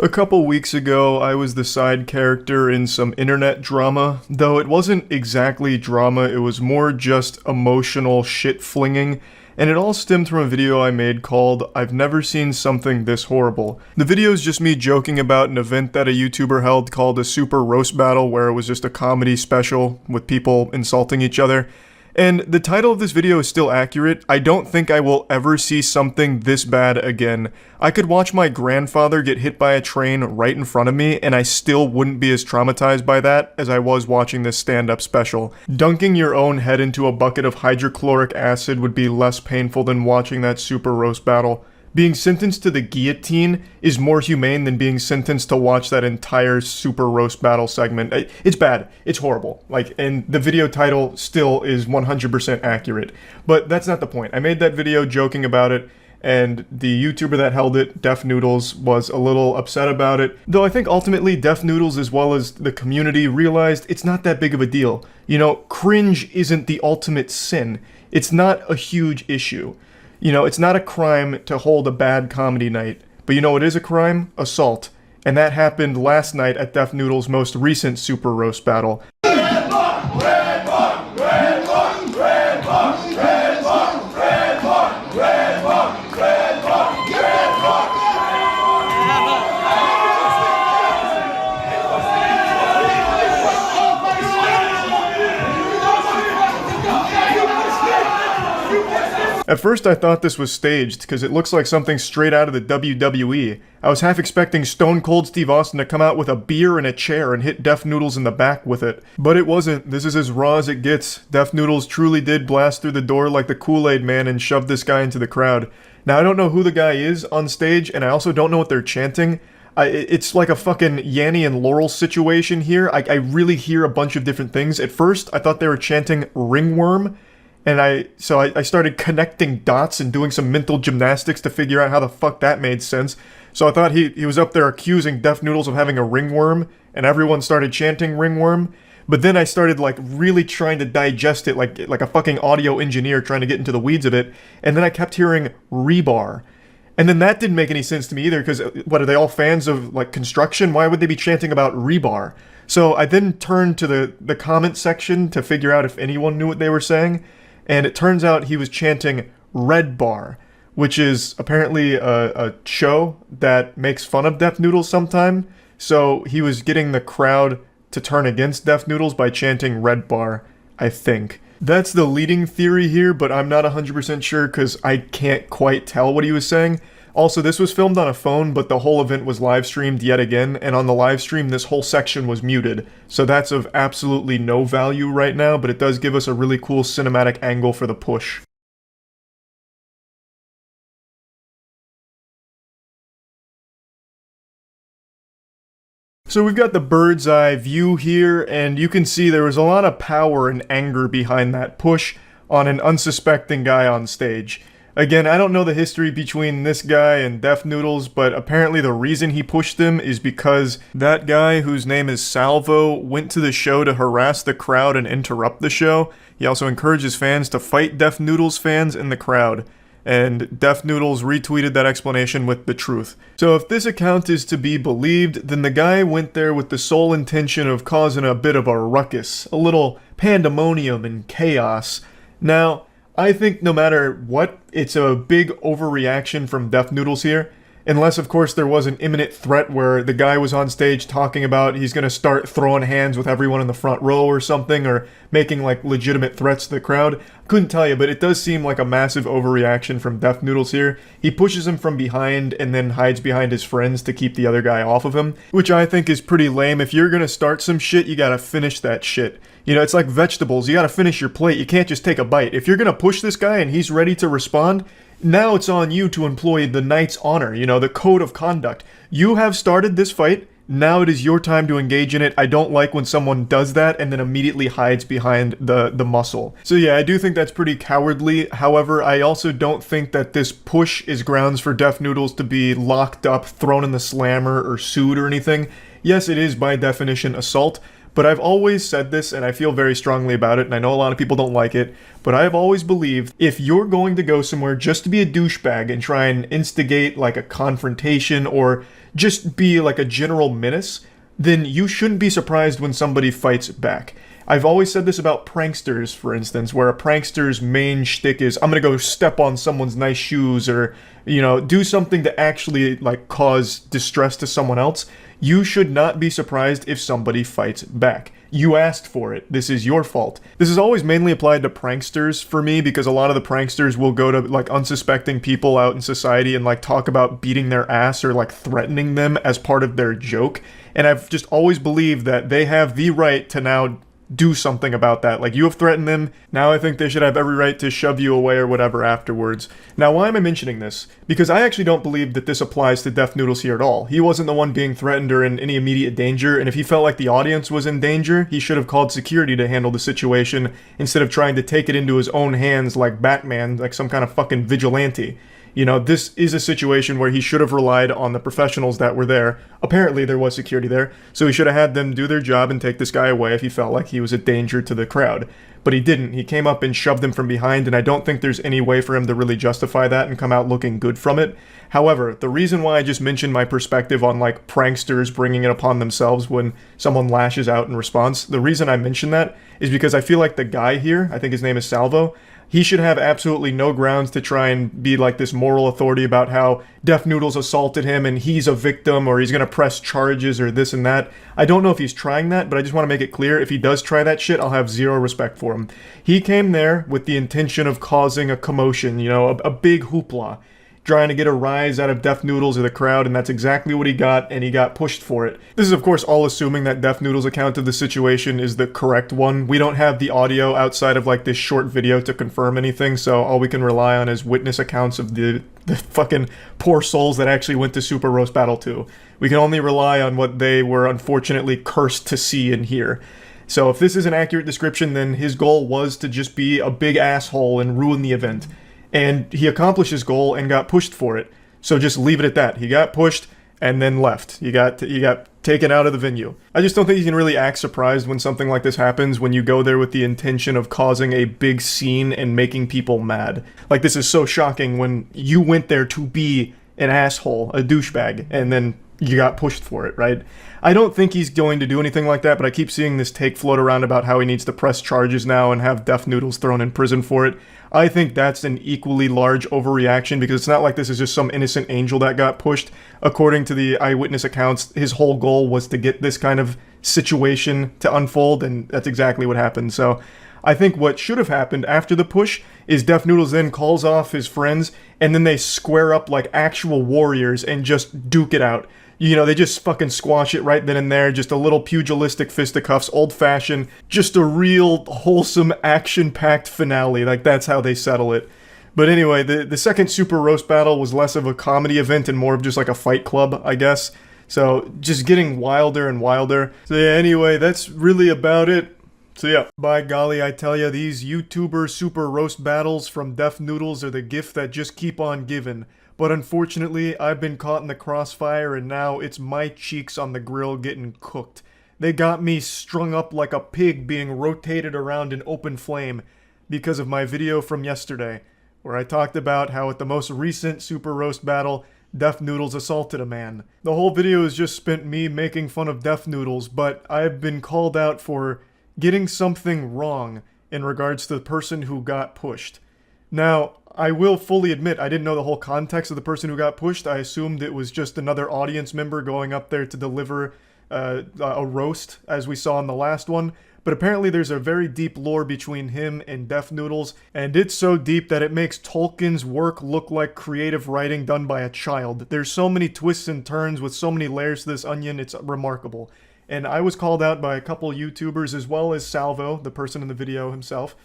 A couple weeks ago, I was the side character in some internet drama, though it wasn't exactly drama, it was more just emotional shit flinging, and it all stemmed from a video I made called I've Never Seen Something This Horrible. The video is just me joking about an event that a YouTuber held called a Super Roast Battle, where it was just a comedy special with people insulting each other. And the title of this video is still accurate. I don't think I will ever see something this bad again. I could watch my grandfather get hit by a train right in front of me, and I still wouldn't be as traumatized by that as I was watching this stand-up special. Dunking your own head into a bucket of hydrochloric acid would be less painful than watching that super roast battle. Being sentenced to the guillotine is more humane than being sentenced to watch that entire super roast battle segment. It's bad. It's horrible. And the video title still is 100% accurate. But that's not the point. I made that video joking about it, and the YouTuber that held it, Def Noodles, was a little upset about it. Though I think ultimately Def Noodles, as well as the community, realized it's not that big of a deal. You know, cringe isn't the ultimate sin. It's not a huge issue. You know, it's not a crime to hold a bad comedy night, but you know what is a crime? Assault. And that happened last night at Def Noodle's most recent Super Roast Battle. At first I thought this was staged, because it looks like something straight out of the WWE. I was half expecting Stone Cold Steve Austin to come out with a beer and a chair and hit Def Noodles in the back with it. But it wasn't. This is as raw as it gets. Def Noodles truly did blast through the door like the Kool-Aid Man and shove this guy into the crowd. Now I don't know who the guy is on stage, and I also don't know what they're chanting. It's like a fucking Yanny and Laurel situation here. I really hear a bunch of different things. At first, I thought they were chanting ringworm. And I started connecting dots and doing some mental gymnastics to figure out how the fuck that made sense. So I thought he was up there accusing Def Noodles of having a ringworm, and everyone started chanting ringworm. But then I started really trying to digest it like a fucking audio engineer trying to get into the weeds of it. And then I kept hearing rebar. And then that didn't make any sense to me either, because what, are they all fans of construction? Why would they be chanting about rebar? So I then turned to the comment section to figure out if anyone knew what they were saying. And it turns out he was chanting Red Bar, which is apparently a show that makes fun of Def Noodles sometime. So he was getting the crowd to turn against Def Noodles by chanting Red Bar, I think. That's the leading theory here, but I'm not 100% sure because I can't quite tell what he was saying. Also, this was filmed on a phone, but the whole event was live streamed yet again, and on the live stream, this whole section was muted. So that's of absolutely no value right now, but it does give us a really cool cinematic angle for the push. So we've got the bird's eye view here, and you can see there was a lot of power and anger behind that push on an unsuspecting guy on stage. Again, I don't know the history between this guy and Def Noodles, but apparently the reason he pushed him is because that guy, whose name is Salvo, went to the show to harass the crowd and interrupt the show. He also encourages fans to fight Def Noodles fans in the crowd. And Def Noodles retweeted that explanation with the truth. So if this account is to be believed, then the guy went there with the sole intention of causing a bit of a ruckus, a little pandemonium and chaos. Now, I think no matter what, it's a big overreaction from Def Noodles here. Unless, of course, there was an imminent threat where the guy was on stage talking about he's gonna start throwing hands with everyone in the front row or something, or making legitimate threats to the crowd. Couldn't tell you, but it does seem like a massive overreaction from Def Noodles here. He pushes him from behind and then hides behind his friends to keep the other guy off of him, which I think is pretty lame. If you're gonna start some shit, you gotta finish that shit. You know, it's like vegetables, you gotta finish your plate, you can't just take a bite. If you're gonna push this guy and he's ready to respond, now it's on you to employ the knight's honor, you know, the code of conduct. You have started this fight, now it is your time to engage in it. I don't like when someone does that and then immediately hides behind the muscle. So yeah, I do think that's pretty cowardly. However, I also don't think that this push is grounds for Def Noodles to be locked up, thrown in the slammer, or sued or anything. Yes, it is by definition assault, But I've always said this, and I feel very strongly about it, and I know a lot of people don't like it, but I've always believed if you're going to go somewhere just to be a douchebag and try and instigate like a confrontation or just be like a general menace, then you shouldn't be surprised when somebody fights back. I've always said this about pranksters, for instance, where a prankster's main shtick is, I'm gonna go step on someone's nice shoes or, do something to actually, like, cause distress to someone else. You should not be surprised if somebody fights back. You asked for it. This is your fault. This is always mainly applied to pranksters for me because a lot of the pranksters will go to, like, unsuspecting people out in society and, like, talk about beating their ass or, like, threatening them as part of their joke. And I've just always believed that they have the right to now do something about that. Like, you have threatened them, now I think they should have every right to shove you away or whatever afterwards. Now, why am I mentioning this? Because I actually don't believe that this applies to Def Noodles here at all. He wasn't the one being threatened or in any immediate danger, and if he felt like the audience was in danger, he should have called security to handle the situation instead of trying to take it into his own hands like Batman, like some kind of fucking vigilante. This is a situation where he should have relied on the professionals that were there. Apparently, there was security there, so he should have had them do their job and take this guy away if he felt like he was a danger to the crowd. But he didn't. He came up and shoved him from behind, and I don't think there's any way for him to really justify that and come out looking good from it. However, the reason why I just mentioned my perspective on, like, pranksters bringing it upon themselves when someone lashes out in response, the reason I mention that is because I feel like the guy here, I think his name is Salvo, he should have absolutely no grounds to try and be like this moral authority about how Def Noodles assaulted him and he's a victim or he's gonna press charges or this and that. I don't know if he's trying that, but I just want to make it clear, if he does try that shit, I'll have zero respect for him. He came there with the intention of causing a commotion, a big hoopla, trying to get a rise out of Def Noodles or the crowd, and that's exactly what he got, and he got pushed for it. This is, of course, all assuming that Def Noodles' account of the situation is the correct one. We don't have the audio outside of, like, this short video to confirm anything, so all we can rely on is witness accounts of the fucking poor souls that actually went to Super Roast Battle 2. We can only rely on what they were unfortunately cursed to see and hear. So if this is an accurate description, then his goal was to just be a big asshole and ruin the event. And he accomplished his goal and got pushed for it. So just leave it at that. He got pushed and then left. He got taken out of the venue. I just don't think you can really act surprised when something like this happens when you go there with the intention of causing a big scene and making people mad. Like, this is so shocking when you went there to be an asshole, a douchebag, and then you got pushed for it, right? I don't think he's going to do anything like that, but I keep seeing this take float around about how he needs to press charges now and have Def Noodles thrown in prison for it. I think that's an equally large overreaction because it's not like this is just some innocent angel that got pushed. According to the eyewitness accounts, his whole goal was to get this kind of situation to unfold, and that's exactly what happened. So I think what should have happened after the push is Def Noodles then calls off his friends, and then they square up like actual warriors and just duke it out. They just fucking squash it right then and there, just a little pugilistic fisticuffs, old-fashioned, just a real wholesome, action-packed finale. Like, that's how they settle it. But anyway, the second Super Roast Battle was less of a comedy event and more of just like a fight club, I guess. So, just getting wilder and wilder. So yeah, anyway, that's really about it. So yeah, by golly, I tell ya, these YouTuber Super Roast Battles from Def Noodles are the gift that just keep on giving. But unfortunately, I've been caught in the crossfire and now it's my cheeks on the grill getting cooked. They got me strung up like a pig being rotated around an open flame because of my video from yesterday, where I talked about how at the most recent Super Roast Battle, Def Noodles assaulted a man. The whole video is just spent me making fun of Def Noodles, but I've been called out for getting something wrong in regards to the person who got pushed. Now, I will fully admit I didn't know the whole context of the person who got pushed. I assumed it was just another audience member going up there to deliver a roast, as we saw in the last one. But apparently there's a very deep lore between him and Def Noodles, and it's so deep that it makes Tolkien's work look like creative writing done by a child. There's so many twists and turns with so many layers to this onion, it's remarkable. And I was called out by a couple YouTubers as well as Salvo, the person in the video himself,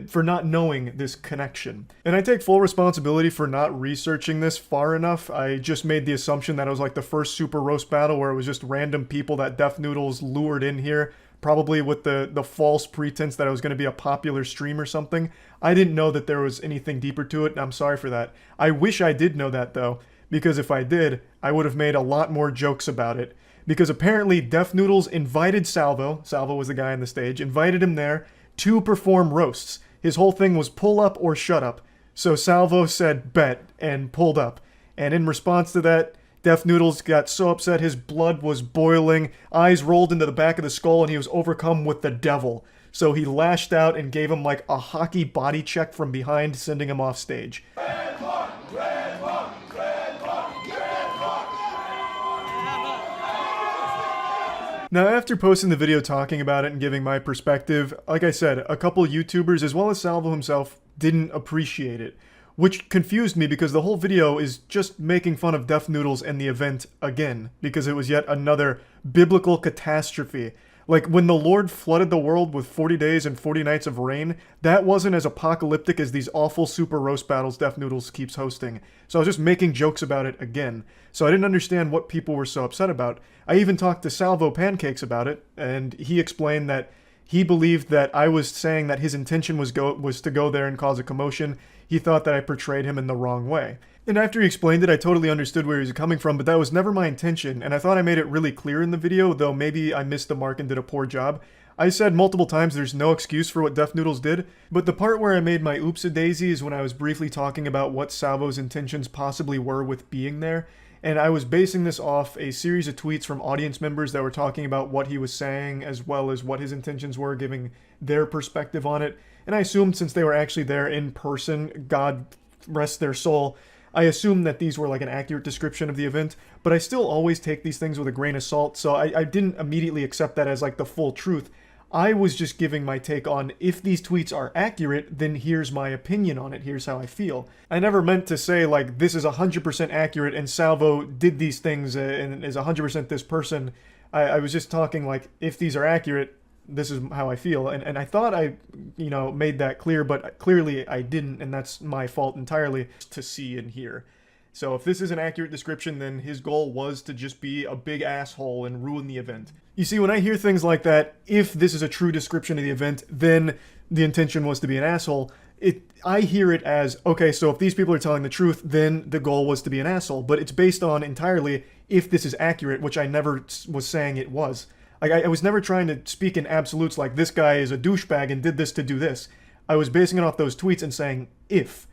for not knowing this connection. And I take full responsibility for not researching this far enough. I just made the assumption that it was like the first Super Roast Battle where it was just random people that Def Noodles lured in here, probably with the false pretense that it was going to be a popular stream or something. I didn't know that there was anything deeper to it, and I'm sorry for that. I wish I did know that, though, because if I did, I would have made a lot more jokes about it. because apparently Def Noodles invited Salvo was the guy on the stage, invited him there to perform roasts. His whole thing was pull up or shut up. So Salvo said bet and pulled up. And in response to that, Def Noodles got so upset his blood was boiling, eyes rolled into the back of the skull, and he was overcome with the devil. So he lashed out and gave him like a hockey body check from behind, sending him off stage. Red mark, red mark, red mark, red mark. Now, after posting the video talking about it and giving my perspective, like I said, a couple YouTubers as well as Salvo himself didn't appreciate it, which confused me because the whole video is just making fun of Def Noodles and the event again, because it was yet another biblical catastrophe. Like, when the Lord flooded the world with 40 days and 40 nights of rain, that wasn't as apocalyptic as these awful super roast battles Def Noodles keeps hosting. So I was just making jokes about it again. So I didn't understand what people were so upset about. I even talked to Salvo Pancakes about it, and he explained that he believed that I was saying that his intention was to go there and cause a commotion. He thought that I portrayed him in the wrong way. And after he explained it, I totally understood where he was coming from, but that was never my intention, and I thought I made it really clear in the video, though maybe I missed the mark and did a poor job. I said multiple times there's no excuse for what Def Noodles did, but the part where I made my oops-a-daisy is when I was briefly talking about what Salvo's intentions possibly were with being there, and I was basing this off a series of tweets from audience members that were talking about what he was saying, as well as what his intentions were, giving their perspective on it, and I assumed since they were actually there in person, God rest their soul, I assumed that these were like an accurate description of the event, but I still always take these things with a grain of salt, so I didn't immediately accept that as like the full truth. I was just giving my take on, if these tweets are accurate, then here's my opinion on it, here's how I feel. I never meant to say like, this is 100% accurate and Salvo did these things and is 100% this person. I was just talking like, if these are accurate, this is how I feel, and I thought I, made that clear, but clearly I didn't, and that's my fault entirely to see and hear. So if this is an accurate description, then his goal was to just be a big asshole and ruin the event. You see, when I hear things like that, if this is a true description of the event, then the intention was to be an asshole, I hear it as, okay, so if these people are telling the truth, then the goal was to be an asshole, but it's based on entirely if this is accurate, which I never was saying it was. Like, I was never trying to speak in absolutes like this guy is a douchebag and did this to do this. I was basing it off those tweets and saying if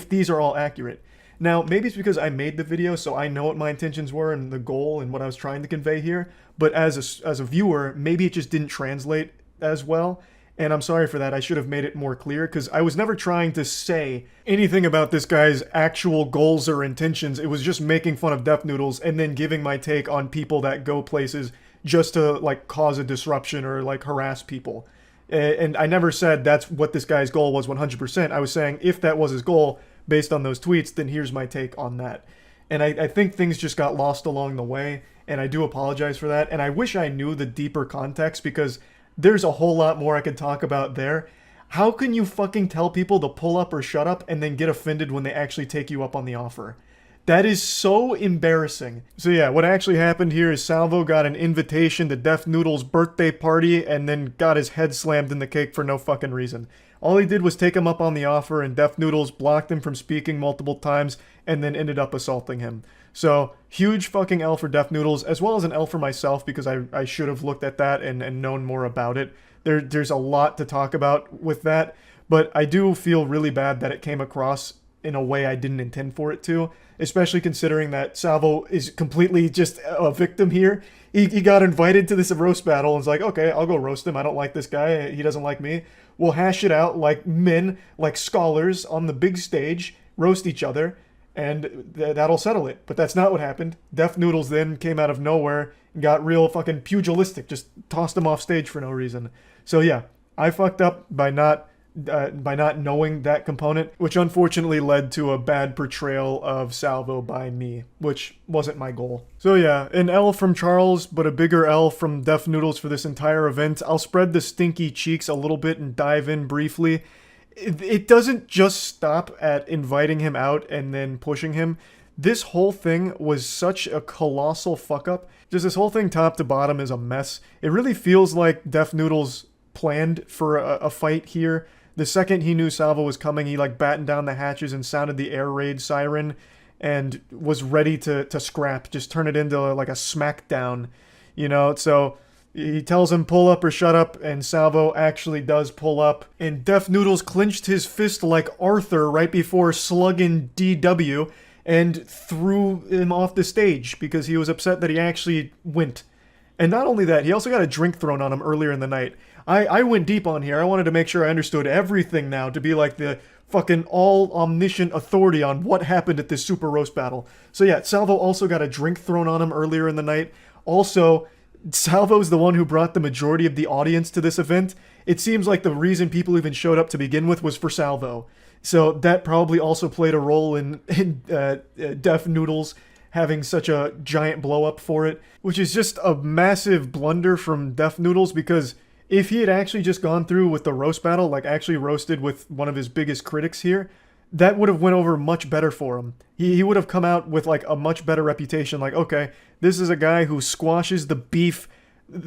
these are all accurate. Now, maybe it's because I made the video, so I know what my intentions were and the goal and what I was trying to convey here, but as a viewer, maybe it just didn't translate as well, and I'm sorry for that. I should have made it more clear, because I was never trying to say anything about this guy's actual goals or intentions. It was just making fun of Def Noodles and then giving my take on people that go places just to like cause a disruption or like harass people. And I never said that's what this guy's goal was 100%. I was saying if that was his goal based on those tweets, then here's my take on that. And I think things just got lost along the way, and I do apologize for that. And I wish I knew the deeper context, because there's a whole lot more I could talk about there. How can you fucking tell people to pull up or shut up and then get offended when they actually take you up on the offer? That is so embarrassing. So yeah, what actually happened here is Salvo got an invitation to Def Noodles' birthday party and then got his head slammed in the cake for no fucking reason. All he did was take him up on the offer, and Def Noodles blocked him from speaking multiple times and then ended up assaulting him. So, huge fucking L for Def Noodles, as well as an L for myself, because I should have looked at that and known more about it. There's a lot to talk about with that, but I do feel really bad that it came across in a way I didn't intend for it to, especially considering that Salvo is completely just a victim here. He got invited to this roast battle and was like, okay, I'll go roast him. I don't like this guy. He doesn't like me. We'll hash it out like men, like scholars on the big stage, roast each other, and that'll settle it. But that's not what happened. Def Noodles then came out of nowhere and got real fucking pugilistic, just tossed him off stage for no reason. So yeah, I fucked up by not knowing that component, which unfortunately led to a bad portrayal of Salvo by me, which wasn't my goal. So yeah, an L from Charles, but a bigger L from Def Noodles for this entire event. I'll spread the stinky cheeks a little bit and dive in briefly. It doesn't just stop at inviting him out and then pushing him. This whole thing was such a colossal fuck up. Just this whole thing top to bottom is a mess. It really feels like Def Noodles planned for a fight here. The second he knew Salvo was coming, he like battened down the hatches and sounded the air raid siren. and was ready to scrap, just turn it into like a smackdown, you know? So he tells him pull up or shut up, and Salvo actually does pull up, and Def Noodles clinched his fist like Arthur right before slugging DW and threw him off the stage because he was upset that he actually went. And not only that, he also got a drink thrown on him earlier in the night. I went deep on here. I wanted to make sure I understood everything now to be like the fucking all-omniscient authority on what happened at this Super Roast Battle. So yeah, Salvo also got a drink thrown on him earlier in the night. Also, Salvo's the one who brought the majority of the audience to this event. It seems like the reason people even showed up to begin with was for Salvo. So that probably also played a role in Def Noodles having such a giant blow-up for it, which is just a massive blunder from Def Noodles, because if he had actually just gone through with the roast battle, like actually roasted with one of his biggest critics here, that would have went over much better for him. He would have come out with like a much better reputation, like, okay, this is a guy who squashes the beef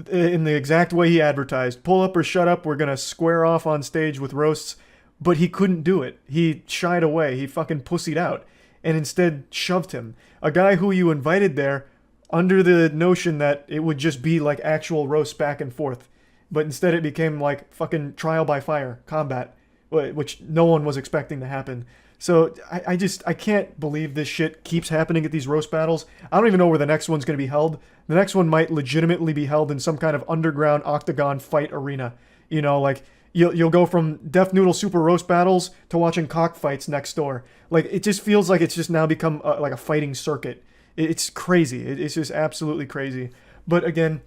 in the exact way he advertised. Pull up or shut up, we're gonna square off on stage with roasts. But he couldn't do it. He shied away. He fucking pussied out and instead shoved him. A guy who you invited there under the notion that it would just be like actual roasts back and forth. But instead it became like fucking trial by fire combat, which no one was expecting to happen. So I can't believe this shit keeps happening at these roast battles. I don't even know where the next one's going to be held. The next one might legitimately be held in some kind of underground octagon fight arena. You know, like you'll go from Def Noodle Super Roast battles to watching cockfights next door. Like, it just feels like it's just now become like a fighting circuit. It's crazy. It's just absolutely crazy. But again,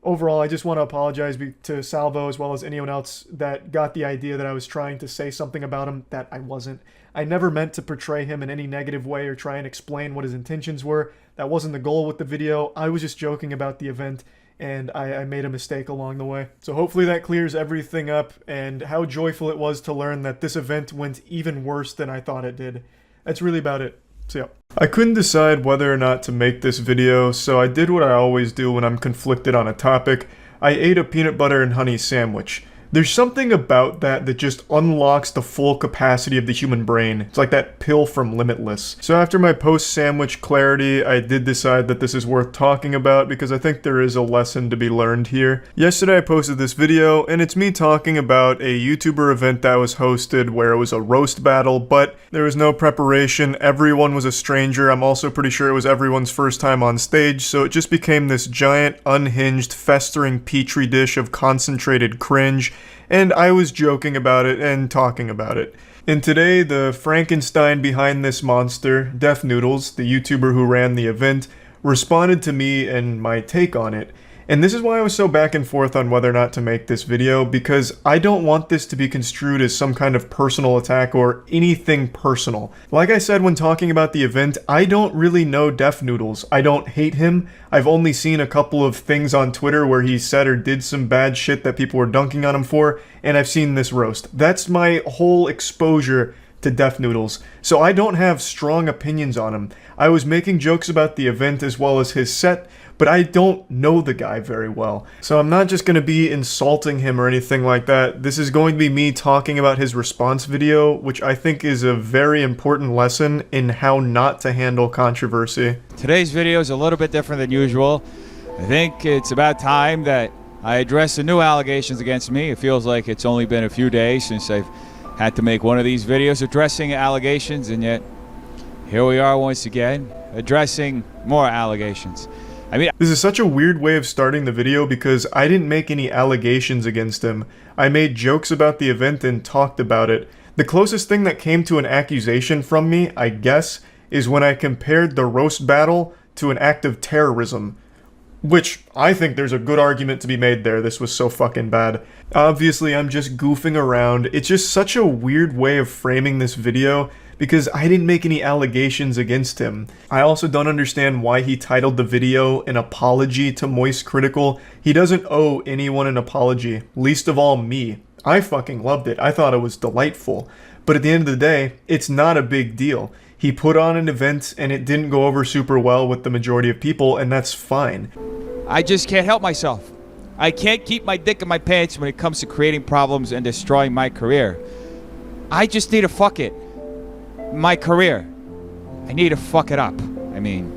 overall, I just want to apologize to Salvo as well as anyone else that got the idea that I was trying to say something about him that I wasn't. I never meant to portray him in any negative way or try and explain what his intentions were. That wasn't the goal with the video. I was just joking about the event, and I made a mistake along the way. So hopefully that clears everything up, and how joyful it was to learn that this event went even worse than I thought it did. That's really about it. So yeah. I couldn't decide whether or not to make this video, so I did what I always do when I'm conflicted on a topic. I ate a peanut butter and honey sandwich. There's something about that just unlocks the full capacity of the human brain. It's like that pill from Limitless. So after my post-sandwich clarity, I did decide that this is worth talking about because I think there is a lesson to be learned here. Yesterday I posted this video, and it's me talking about a YouTuber event that was hosted where it was a roast battle, but there was no preparation. Everyone was a stranger. I'm also pretty sure it was everyone's first time on stage, so it just became this giant, unhinged, festering petri dish of concentrated cringe. And I was joking about it and talking about it. And today, the Frankenstein behind this monster, Def Noodles, the YouTuber who ran the event, responded to me and my take on it. And this is why I was so back and forth on whether or not to make this video, because I don't want this to be construed as some kind of personal attack or anything personal. Like I said when talking about the event, I don't really know Def Noodles. I don't hate him. I've only seen a couple of things on Twitter where he said or did some bad shit that people were dunking on him for, and I've seen this roast. That's my whole exposure to Def Noodles, so I don't have strong opinions on him. I was making jokes about the event as well as his set, but I don't know the guy very well. So I'm not just going to be insulting him or anything like that. This is going to be me talking about his response video, which I think is a very important lesson in how not to handle controversy. Today's video is a little bit different than usual. I think it's about time that I address the new allegations against me. It feels like it's only been a few days since I've had to make one of these videos addressing allegations, and yet here we are once again addressing more allegations. This is such a weird way of starting the video because I didn't make any allegations against him. I made jokes about the event and talked about it. The closest thing that came to an accusation from me, I guess, is when I compared the roast battle to an act of terrorism. Which, I think there's a good argument to be made there. This was so fucking bad. Obviously, I'm just goofing around. It's just such a weird way of framing this video because I didn't make any allegations against him. I also don't understand why he titled the video an apology to Moist Critical. He doesn't owe anyone an apology, least of all me. I fucking loved it. I thought it was delightful. But at the end of the day, it's not a big deal. He put on an event and it didn't go over super well with the majority of people, and that's fine. I just can't help myself. I can't keep my dick in my pants when it comes to creating problems and destroying my career. I just need to fuck it. My career. I need to fuck it up. I mean,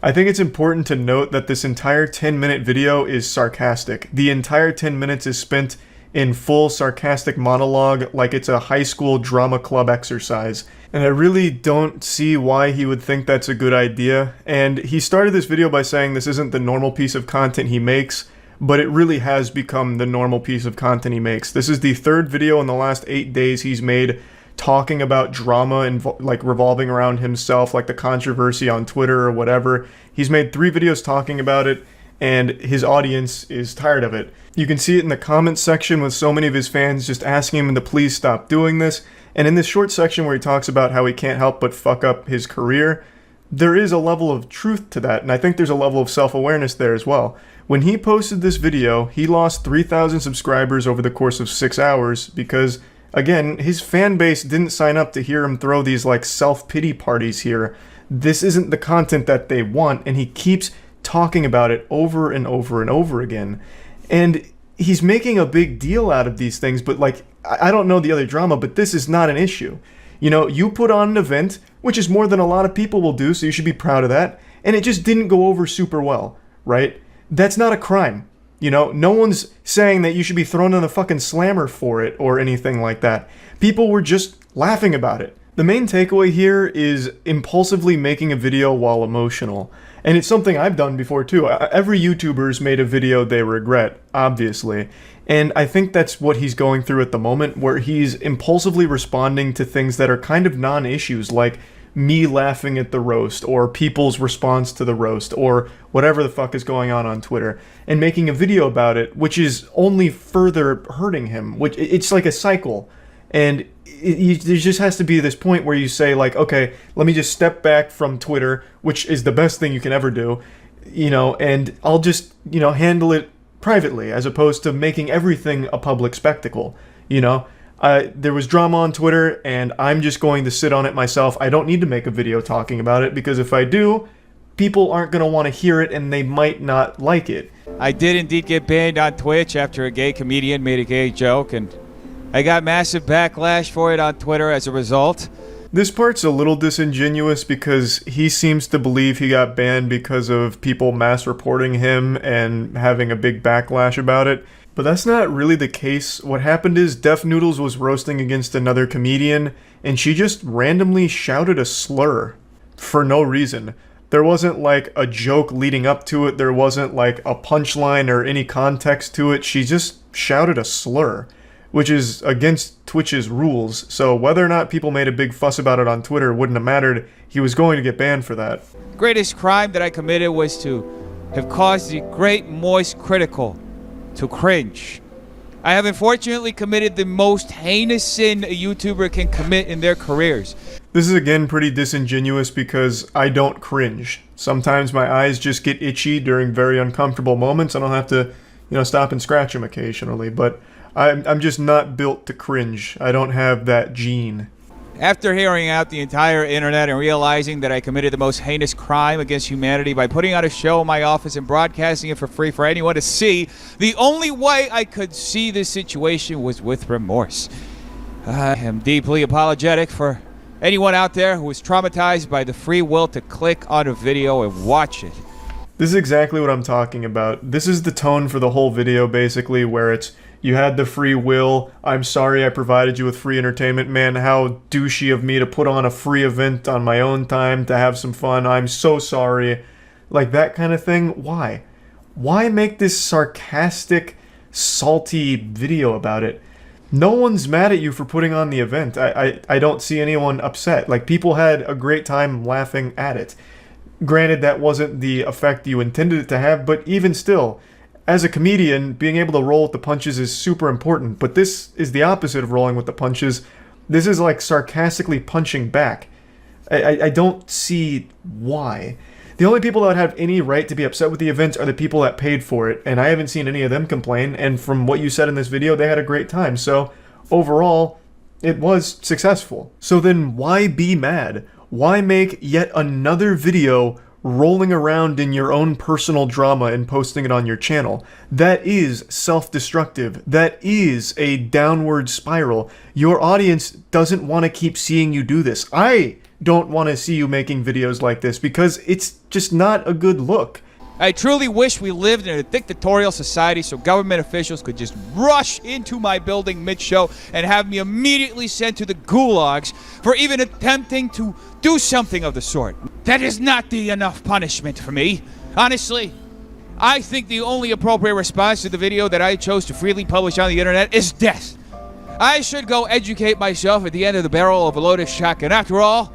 I think it's important to note that this entire 10-minute video is sarcastic. The entire 10 minutes is spent in full sarcastic monologue like it's a high school drama club exercise. And I really don't see why he would think that's a good idea. And he started this video by saying this isn't the normal piece of content he makes, but it really has become the normal piece of content he makes. This is the third video in the last 8 days he's made talking about drama and like revolving around himself, like the controversy on Twitter or whatever. He's made 3 videos talking about it, and his audience is tired of it. You can see it in the comments section with so many of his fans just asking him to please stop doing this. And in this short section where he talks about how he can't help but fuck up his career, there is a level of truth to that, and I think there's a level of self-awareness there as well. When he posted this video, he lost 3,000 subscribers over the course of 6 hours because, again, his fan base didn't sign up to hear him throw these like self-pity parties here. This isn't the content that they want, and he keeps talking about it over and over and over again. And he's making a big deal out of these things, but like, I don't know the other drama, but this is not an issue. You know, you put on an event, which is more than a lot of people will do, so you should be proud of that, and it just didn't go over super well, right? That's not a crime. You know, no one's saying that you should be thrown in the fucking slammer for it or anything like that. People were just laughing about it. The main takeaway here is impulsively making a video while emotional. And it's something I've done before too. Every YouTuber's made a video they regret, obviously. And I think that's what he's going through at the moment, where he's impulsively responding to things that are kind of non-issues, like me laughing at the roast, or people's response to the roast, or whatever the fuck is going on Twitter, and making a video about it, which is only further hurting him. Which it's like a cycle. And there just has to be this point where you say, like, okay, let me just step back from Twitter, which is the best thing you can ever do, you know, and I'll just, you know, handle it privately, as opposed to making everything a public spectacle, you know. There was drama on Twitter, and I'm just going to sit on it myself. I don't need to make a video talking about it, because if I do, people aren't going to want to hear it, and they might not like it. I did indeed get banned on Twitch after a gay comedian made a gay joke, and I got massive backlash for it on Twitter as a result. This part's a little disingenuous because he seems to believe he got banned because of people mass reporting him and having a big backlash about it. But that's not really the case. What happened is Def Noodles was roasting against another comedian, and she just randomly shouted a slur for no reason. There wasn't like a joke leading up to it. There wasn't like a punchline or any context to it. She just shouted a slur, which is against Twitch's rules. So whether or not people made a big fuss about it on Twitter wouldn't have mattered. He was going to get banned for that. Greatest crime that I committed was to have caused the great moist critical to cringe. I have unfortunately committed the most heinous sin a YouTuber can commit in their careers. This is again pretty disingenuous because I don't cringe. Sometimes my eyes just get itchy during very uncomfortable moments, and I'll have to, you know, stop and scratch them occasionally, but I'm just not built to cringe. I don't have that gene. After hearing out the entire internet and realizing that I committed the most heinous crime against humanity by putting on a show in my office and broadcasting it for free for anyone to see, the only way I could see this situation was with remorse. I am deeply apologetic for anyone out there who was traumatized by the free will to click on a video and watch it. This is exactly what I'm talking about. This is the tone for the whole video, basically, where it's, you had the free will, I'm sorry I provided you with free entertainment, man, how douchey of me to put on a free event on my own time to have some fun, I'm so sorry. Like that kind of thing. Why? Why make this sarcastic, salty video about it? No one's mad at you for putting on the event. I don't see anyone upset. Like, people had a great time laughing at it. Granted, that wasn't the effect you intended it to have, but even still, as a comedian, being able to roll with the punches is super important, but this is the opposite of rolling with the punches. This is like sarcastically punching back. I don't see why. The only people that would have any right to be upset with the event are the people that paid for it, and I haven't seen any of them complain, and from what you said in this video, they had a great time, so overall, it was successful. So then why be mad? Why make yet another video rolling around in your own personal drama and posting it on your channel? That is self-destructive. That is a downward spiral. Your audience doesn't want to keep seeing you do this. I don't want to see you making videos like this because it's just not a good look. I truly wish we lived in a dictatorial society so government officials could just rush into my building mid-show and have me immediately sent to the gulags for even attempting to do something of the sort. That is not the enough punishment for me. Honestly, I think the only appropriate response to the video that I chose to freely publish on the internet is death. I should go educate myself at the end of the barrel of a loaded shotgun. After all,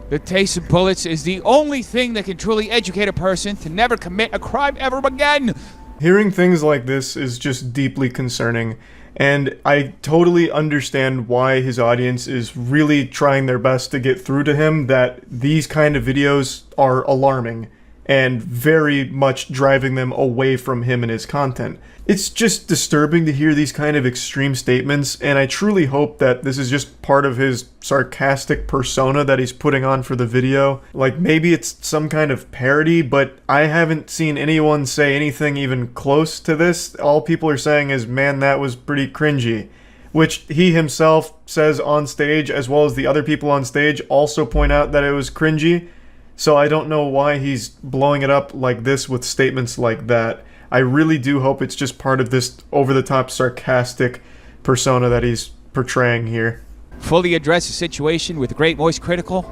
the taste of bullets is the only thing that can truly educate a person to never commit a crime ever again. Hearing things like this is just deeply concerning, and I totally understand why his audience is really trying their best to get through to him that these kind of videos are alarming and very much driving them away from him and his content. It's just disturbing to hear these kind of extreme statements, and I truly hope that this is just part of his sarcastic persona that he's putting on for the video. Like, maybe it's some kind of parody, but I haven't seen anyone say anything even close to this. All people are saying is, man, that was pretty cringy. Which he himself says on stage, as well as the other people on stage also point out that it was cringy. So I don't know why he's blowing it up like this with statements like that. I really do hope it's just part of this over-the-top sarcastic persona that he's portraying here. Fully address the situation with Great Moist Critical.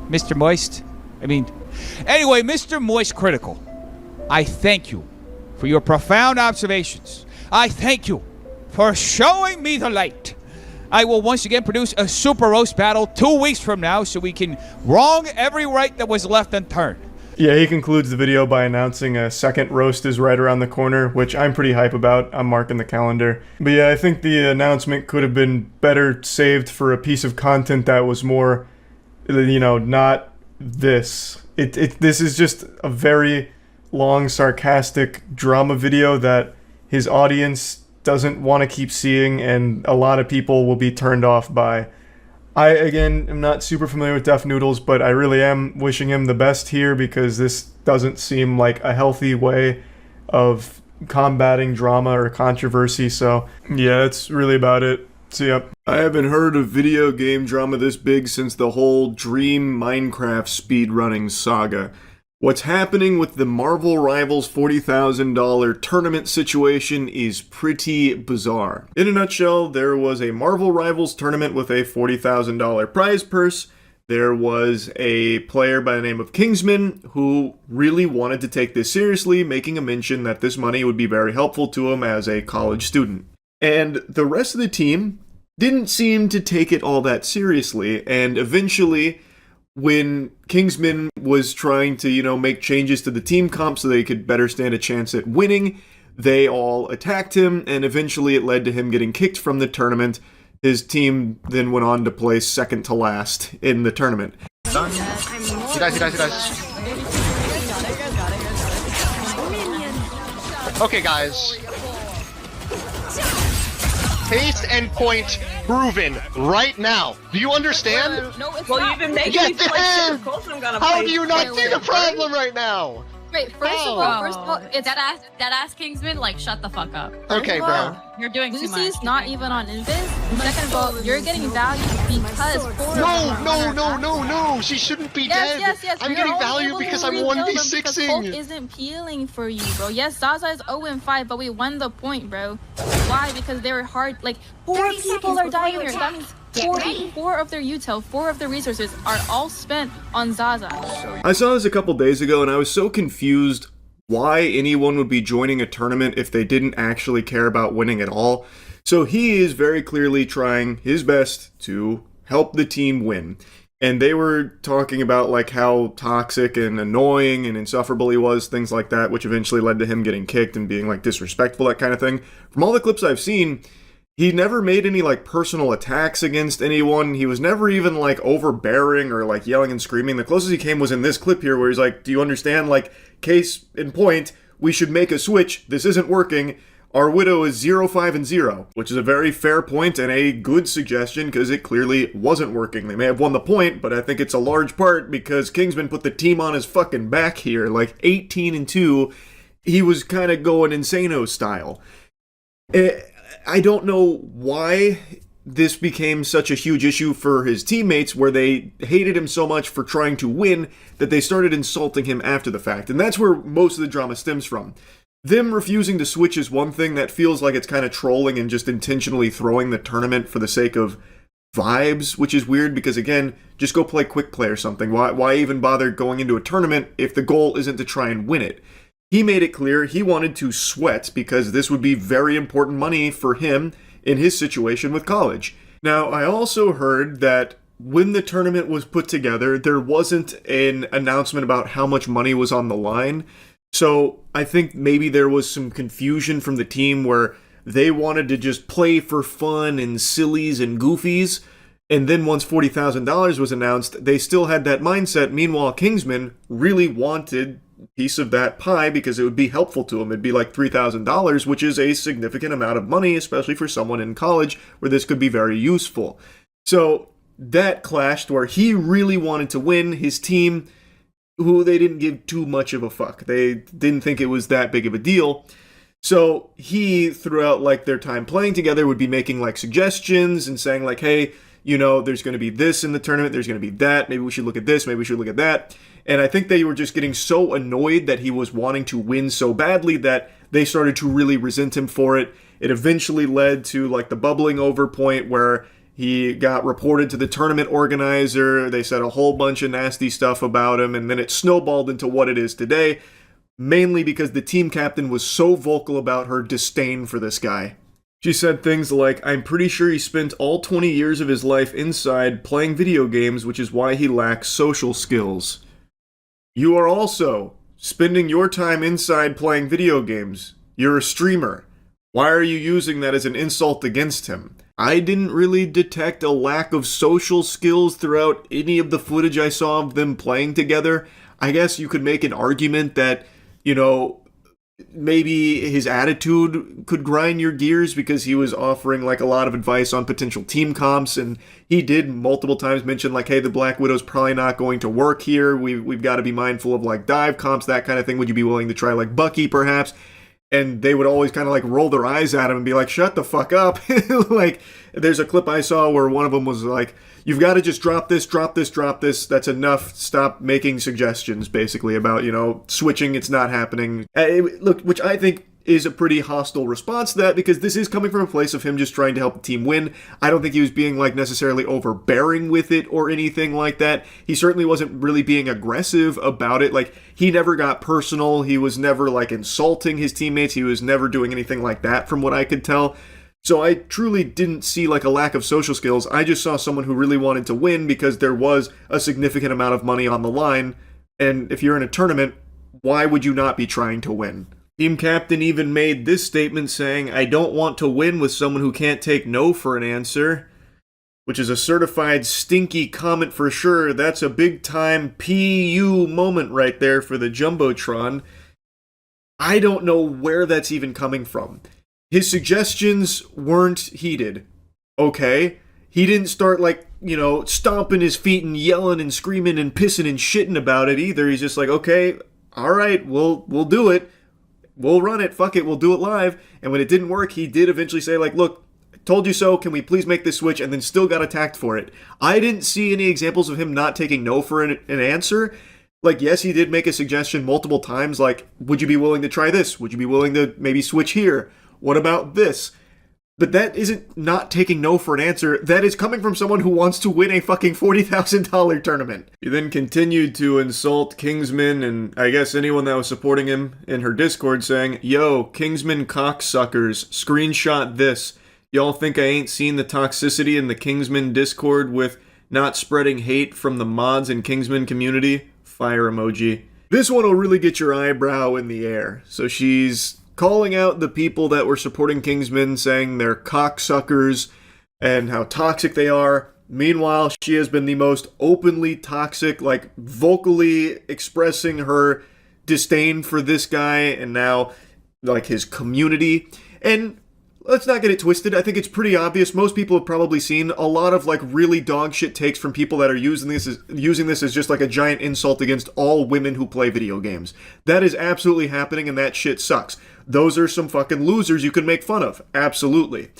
Mr. Moist. Anyway, Mr. Moist Critical, I thank you for your profound observations. I thank you for showing me the light. I will once again produce a super roast battle 2 weeks from now so we can wrong every right that was left unturned. Yeah, he concludes the video by announcing a second roast is right around the corner, which I'm pretty hype about. I'm marking the calendar. But yeah, I think the announcement could have been better saved for a piece of content that was more, not this. This is just a very long, sarcastic drama video that his audience doesn't want to keep seeing, and a lot of people will be turned off by. I, again, am not super familiar with Def Noodles, but I really am wishing him the best here because this doesn't seem like a healthy way of combating drama or controversy. So, yeah, that's really about it. So, yep. I haven't heard of video game drama this big since the whole Dream Minecraft speedrunning saga. What's happening with the Marvel Rivals $40,000 tournament situation is pretty bizarre. In a nutshell, there was a Marvel Rivals tournament with a $40,000 prize purse. There was a player by the name of Kingsman who really wanted to take this seriously, making a mention that this money would be very helpful to him as a college student. And the rest of the team didn't seem to take it all that seriously, and eventually, when Kingsman was trying to, make changes to the team comp so they could better stand a chance at winning, they all attacked him, and eventually it led to him getting kicked from the tournament. His team then went on to place second to last in the tournament. He dies. Okay, guys. Taste and point proven right now. Do you understand? No, it's well, you've been making me play of course I'm gonna How play. do you not see the problem right now? Wait, first of all, it's that ass Kingsman, shut the fuck up. Okay, bro. You're doing too much. Lucy's not even on Invis. Second of all, you're getting value because No. She shouldn't be dead. Yes. I'm getting value because I'm 1v6ing. Hulk isn't peeling for you, bro. Yes, Zaza is 0-5, but we won the point, bro. Why? Because they were hard. 4 people are dying here. That means 4 of their util, 4 of their resources are all spent on Zaza. I saw this a couple days ago and I was so confused why anyone would be joining a tournament if they didn't actually care about winning at all. So he is very clearly trying his best to help the team win. And they were talking about how toxic and annoying and insufferable he was, things like that, which eventually led to him getting kicked and being disrespectful, that kind of thing. From all the clips I've seen, he never made any personal attacks against anyone. He was never even overbearing or yelling and screaming. The closest he came was in this clip here where he's do you understand? Case in point, we should make a switch. This isn't working. Our widow is 0-5-0, which is a very fair point and a good suggestion because it clearly wasn't working. They may have won the point, but I think it's a large part because Kingsman put the team on his fucking back here. 18-2, he was kind of going Insano style. I don't know why this became such a huge issue for his teammates where they hated him so much for trying to win that they started insulting him after the fact. And that's where most of the drama stems from. Them refusing to switch is one thing that feels like it's kind of trolling and just intentionally throwing the tournament for the sake of vibes, which is weird because, again, just go play quick play or something. Why even bother going into a tournament if the goal isn't to try and win it? He made it clear he wanted to sweat because this would be very important money for him in his situation with college. Now, I also heard that when the tournament was put together, there wasn't an announcement about how much money was on the line. So I think maybe there was some confusion from the team where they wanted to just play for fun and sillies and goofies. And then once $40,000 was announced, they still had that mindset. Meanwhile, Kingsman really wanted a piece of that pie because it would be helpful to him. It'd be like $3,000, which is a significant amount of money, especially for someone in college where this could be very useful. So that clashed where he really wanted to win. His team, who they didn't give too much of a fuck. They didn't think it was that big of a deal. So he, throughout like their time playing together, would be making like suggestions and saying like, hey, you know, there's going to be this in the tournament, there's going to be that, maybe we should look at this, maybe we should look at that. And I think they were just getting so annoyed that he was wanting to win so badly that they started to really resent him for it. It eventually led to like the bubbling over point where he got reported to the tournament organizer. They said a whole bunch of nasty stuff about him, and then it snowballed into what it is today, mainly because the team captain was so vocal about her disdain for this guy. She said things like, I'm pretty sure he spent all 20 years of his life inside playing video games, which is why he lacks social skills. You are also spending your time inside playing video games. You're a streamer. Why are you using that as an insult against him? I didn't really detect a lack of social skills throughout any of the footage I saw of them playing together. I guess you could make an argument that, you know, maybe his attitude could grind your gears because he was offering like a lot of advice on potential team comps, and he did multiple times mention like, hey, the Black Widow's probably not going to work here. We've got to be mindful of like dive comps, that kind of thing. Would you be willing to try like Bucky perhaps? And they would always kind of like roll their eyes at him and be like, shut the fuck up. Like, there's a clip I saw where one of them was like, you've got to just drop this. That's enough. Stop making suggestions, basically, about, you know, switching. It's not happening. Look, which I think is a pretty hostile response to that, because this is coming from a place of him just trying to help the team win. I don't think he was being like necessarily overbearing with it or anything like that. He certainly wasn't really being aggressive about it. Like, he never got personal. He was never like insulting his teammates. He was never doing anything like that from what I could tell. So I truly didn't see like a lack of social skills. I just saw someone who really wanted to win because there was a significant amount of money on the line. And if you're in a tournament, why would you not be trying to win? Team captain even made this statement saying, I don't want to win with someone who can't take no for an answer, which is a certified stinky comment for sure. That's a big time PU moment right there for the Jumbotron. I don't know where that's even coming from. His suggestions weren't heeded. Okay? He didn't start like, you know, stomping his feet and yelling and screaming and pissing and shitting about it either. He's just like, okay, all right, we'll do it. We'll run it, fuck it, we'll do it live. And when it didn't work, he did eventually say like, look, told you so, can we please make this switch? And then still got attacked for it. I didn't see any examples of him not taking no for an answer. Like, yes, he did make a suggestion multiple times, like, would you be willing to try this? Would you be willing to maybe switch here? What about this? But that isn't not taking no for an answer. That is coming from someone who wants to win a fucking $40,000 tournament. He then continued to insult Kingsman and I guess anyone that was supporting him in her Discord, saying, yo, Kingsman cocksuckers, screenshot this. Y'all think I ain't seen the toxicity in the Kingsman Discord with not spreading hate from the mods and Kingsman community? Fire emoji. This one will really get your eyebrow in the air. So she's calling out the people that were supporting Kingsman, saying they're cocksuckers and how toxic they are. Meanwhile, she has been the most openly toxic, like vocally expressing her disdain for this guy and now like his community. And let's not get it twisted. I think it's pretty obvious. Most people have probably seen a lot of like really dog shit takes from people that are using this as just like a giant insult against all women who play video games. That is absolutely happening, and that shit sucks. Those are some fucking losers you can make fun of. Absolutely.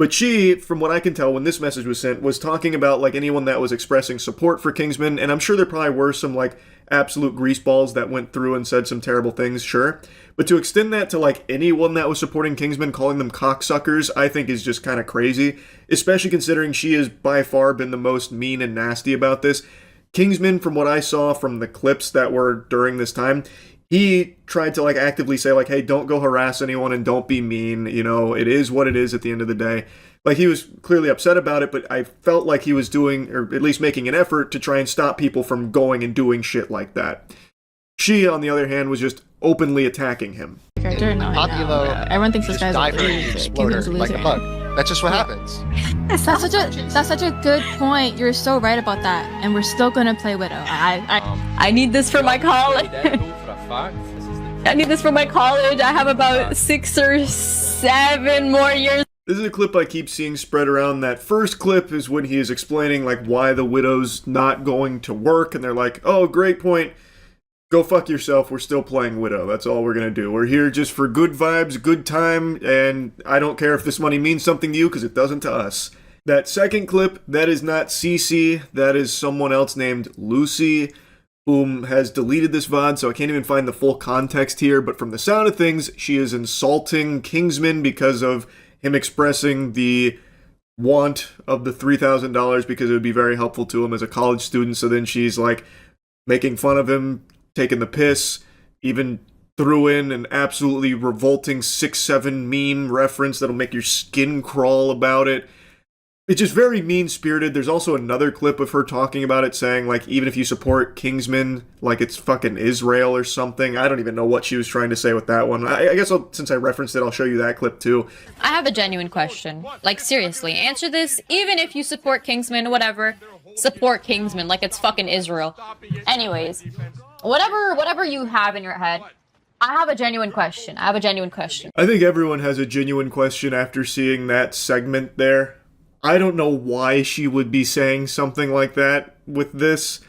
But she, from what I can tell when this message was sent, was talking about like anyone that was expressing support for Kingsman, and I'm sure there probably were some like absolute greaseballs that went through and said some terrible things, sure. But to extend that to like anyone that was supporting Kingsman, calling them cocksuckers, I think is just kind of crazy, especially considering she has by far been the most mean and nasty about this. Kingsman, from what I saw from the clips that were during this time, he tried to like actively say like, hey, don't go harass anyone and don't be mean, you know, it is what it is at the end of the day. Like, he was clearly upset about it, but I felt like he was doing, or at least making an effort to try and stop people from going and doing shit like that. She, on the other hand, was just openly attacking him. Character? No, I know, bro. Everyone thinks this guy's a loser. Kingsman's a like loser. a bug. That's just what happens. That's such a good point. You're so right about that. And we're still gonna play Widow. I need this for my college. I need this for my college. I have about 6 or 7 more years. This is a clip I keep seeing spread around. That first clip is when he is explaining like why the Widow's not going to work, and they're like, oh, great point. Go fuck yourself, we're still playing Widow. That's all we're gonna do. We're here just for good vibes, good time, and I don't care if this money means something to you, because it doesn't to us. That second clip, that is not Cece, that is someone else named Lucy, whom has deleted this VOD, so I can't even find the full context here, but from the sound of things, she is insulting Kingsman because of him expressing the want of the $3,000 because it would be very helpful to him as a college student, so then she's like making fun of him, taking the piss, even threw in an absolutely revolting 6'7" meme reference that'll make your skin crawl about it. It's just very mean-spirited. There's also another clip of her talking about it, saying, like, even if you support Kingsman, like it's fucking Israel or something. I don't even know what she was trying to say with that one. I guess since I referenced it, I'll show you that clip too. I have a genuine question. Like, seriously, answer this. Even if you support Kingsman, whatever, support Kingsman like it's fucking Israel. Anyways, whatever you have in your head, I have a genuine question. I think everyone has a genuine question after seeing that segment there. I don't know why she would be saying something like that with this.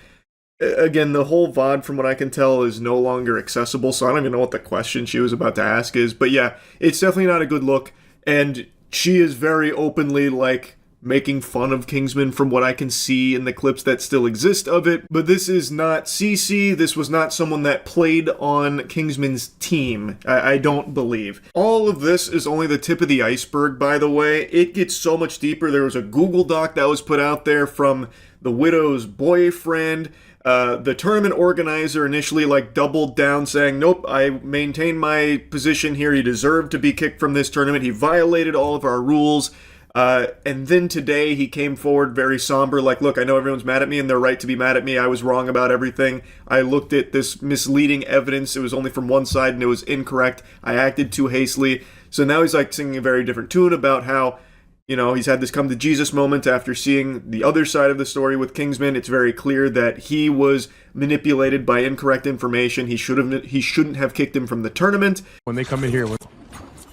Again, the whole VOD, from what I can tell, is no longer accessible, so I don't even know what the question she was about to ask is. But yeah, it's definitely not a good look, and she is very openly, like, making fun of Kingsman from what I can see in the clips that still exist of it. But this is not Cece. This was not someone that played on Kingsman's team, I don't believe. All of this is only the tip of the iceberg, by the way. It gets so much deeper. There was a Google Doc that was put out there from the Widow's boyfriend. The tournament organizer initially like doubled down, saying, nope, I maintain my position here. He deserved to be kicked from this tournament. He violated all of our rules. And then today he came forward very somber, like, look, I know everyone's mad at me and they're right to be mad at me. I was wrong about everything. I looked at this misleading evidence. It was only from one side and it was incorrect. I acted too hastily. So now he's like singing a very different tune about how, you know, he's had this come to Jesus moment after seeing the other side of the story with Kingsman. It's very clear that he was manipulated by incorrect information. He shouldn't have kicked him from the tournament. When they come in here,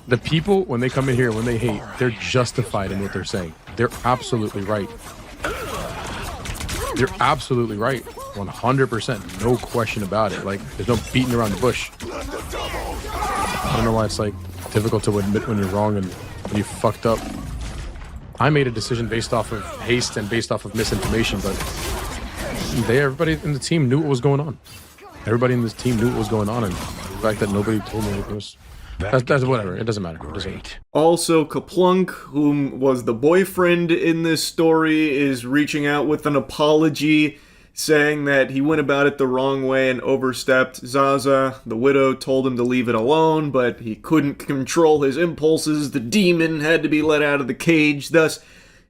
the people, when they come in here, when they hate, they're justified in what they're saying. They're absolutely right. They're absolutely right. 100%. No question about it. Like, there's no beating around the bush. I don't know why it's, like, difficult to admit when you're wrong and when you fucked up. I made a decision based off of haste and based off of misinformation, but everybody in the team knew what was going on. Everybody in this team knew what was going on, and the fact that nobody told me anything was... That's whatever. It doesn't matter. Also, Kaplunk, whom was the boyfriend in this story, is reaching out with an apology, saying that he went about it the wrong way and overstepped. Zaza, the Widow, told him to leave it alone, but he couldn't control his impulses. The demon had to be let out of the cage. Thus,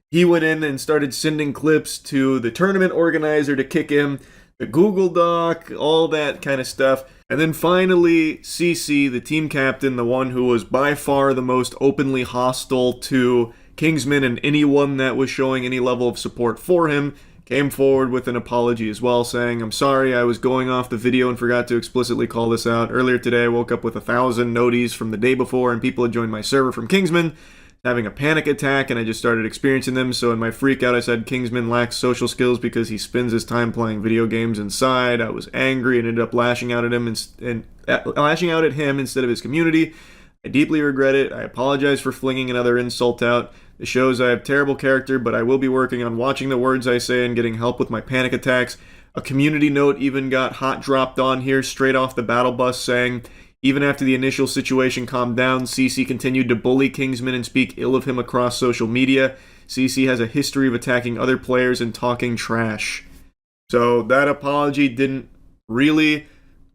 he went in and started sending clips to the tournament organizer to kick him, the Google Doc, all that kind of stuff. And then finally, Cece, the team captain, the one who was by far the most openly hostile to Kingsman and anyone that was showing any level of support for him, came forward with an apology as well, saying, I'm sorry, I was going off the video and forgot to explicitly call this out. Earlier today, I woke up with 1,000 noties from the day before, and people had joined my server from Kingsman, having a panic attack, and I just started experiencing them. So in my freak out, I said Kingsman lacks social skills because he spends his time playing video games inside. I was angry and ended up lashing out at him lashing out at him instead of his community. I deeply regret it. I apologize for flinging another insult out. It shows I have terrible character, but I will be working on watching the words I say and getting help with my panic attacks. A community note even got hot dropped on here straight off the battle bus saying, even after the initial situation calmed down, CC continued to bully Kingsman and speak ill of him across social media. CC has a history of attacking other players and talking trash. So that apology didn't really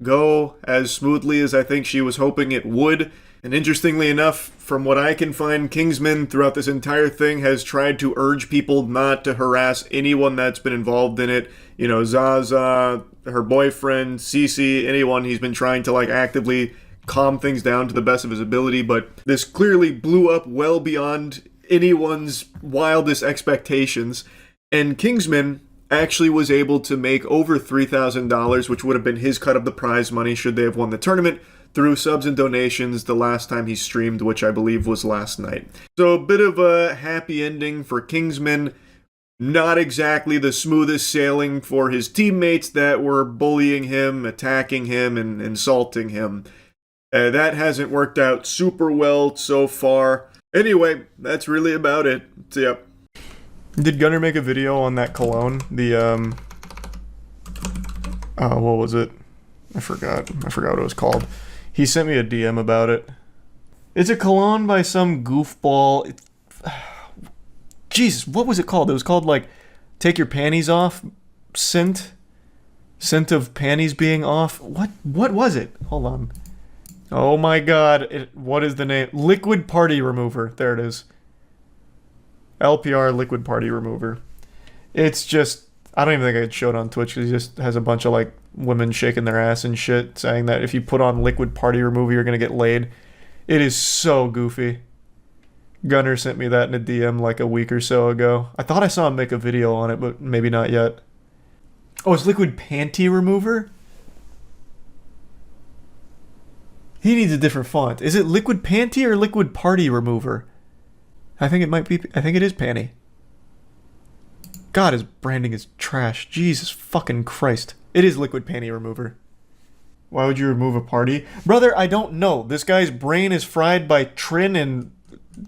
go as smoothly as I think she was hoping it would. And interestingly enough, from what I can find, Kingsman throughout this entire thing has tried to urge people not to harass anyone that's been involved in it. You know, Zaza, her boyfriend, Cece, anyone. He's been trying to actively calm things down to the best of his ability, but this clearly blew up well beyond anyone's wildest expectations. And Kingsman actually was able to make over $3,000, which would have been his cut of the prize money should they have won the tournament, through subs and donations the last time he streamed, which I believe was last night. So a bit of a happy ending for Kingsman. Not exactly the smoothest sailing for his teammates that were bullying him, attacking him, and insulting him. That hasn't worked out super well so far. Anyway, that's really about it. So, yep. Did Gunner make a video on that cologne? The, what was it? I forgot what it was called. He sent me a DM about it. It's a cologne by some goofball. Jesus, what was it called? It was called, Take Your Panties Off Scent? Scent of panties being off? What was it? Hold on. Oh my god. What is the name? Liquid Party Remover. There it is. LPR Liquid Party Remover. It's just... I don't even think I could show it on Twitch because he just has a bunch of, women shaking their ass and shit, saying that if you put on Liquid Party Remover, you're gonna get laid. It is so goofy. Gunner sent me that in a DM a week or so ago. I thought I saw him make a video on it, but maybe not yet. Oh, it's Liquid Panty Remover? He needs a different font. Is it Liquid Panty or Liquid Party Remover? I think it is Panty. God, his branding is trash. Jesus fucking Christ. It is Liquid Panty Remover. Why would you remove a party? Brother, I don't know. This guy's brain is fried by Trin and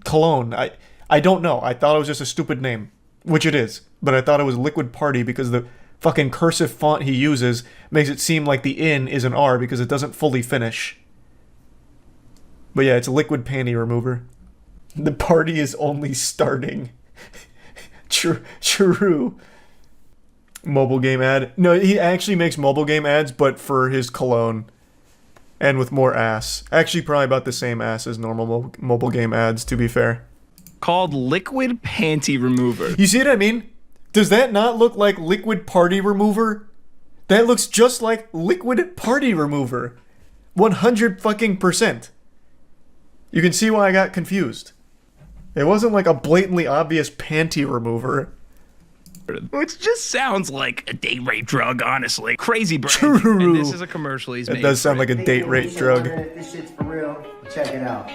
cologne. I don't know. I thought it was just a stupid name. Which it is. But I thought it was Liquid Party because the fucking cursive font he uses makes it seem like the N is an R because it doesn't fully finish. But yeah, it's Liquid Panty Remover. The party is only starting. True. Mobile game ad. No, he actually makes mobile game ads, but for his cologne. And with more ass. Actually, probably about the same ass as normal mobile game ads, to be fair. Called Liquid Panty Remover. You see what I mean? Does that not look like Liquid Party Remover? That looks just like Liquid Party Remover. 100 fucking %. You can see why I got confused. It wasn't like a blatantly obvious panty remover. Which just sounds like a date rape drug, honestly. Crazy brand. True. And this is a commercial he's made. It does sound like a date rape drug. If this shit's for real, check it out.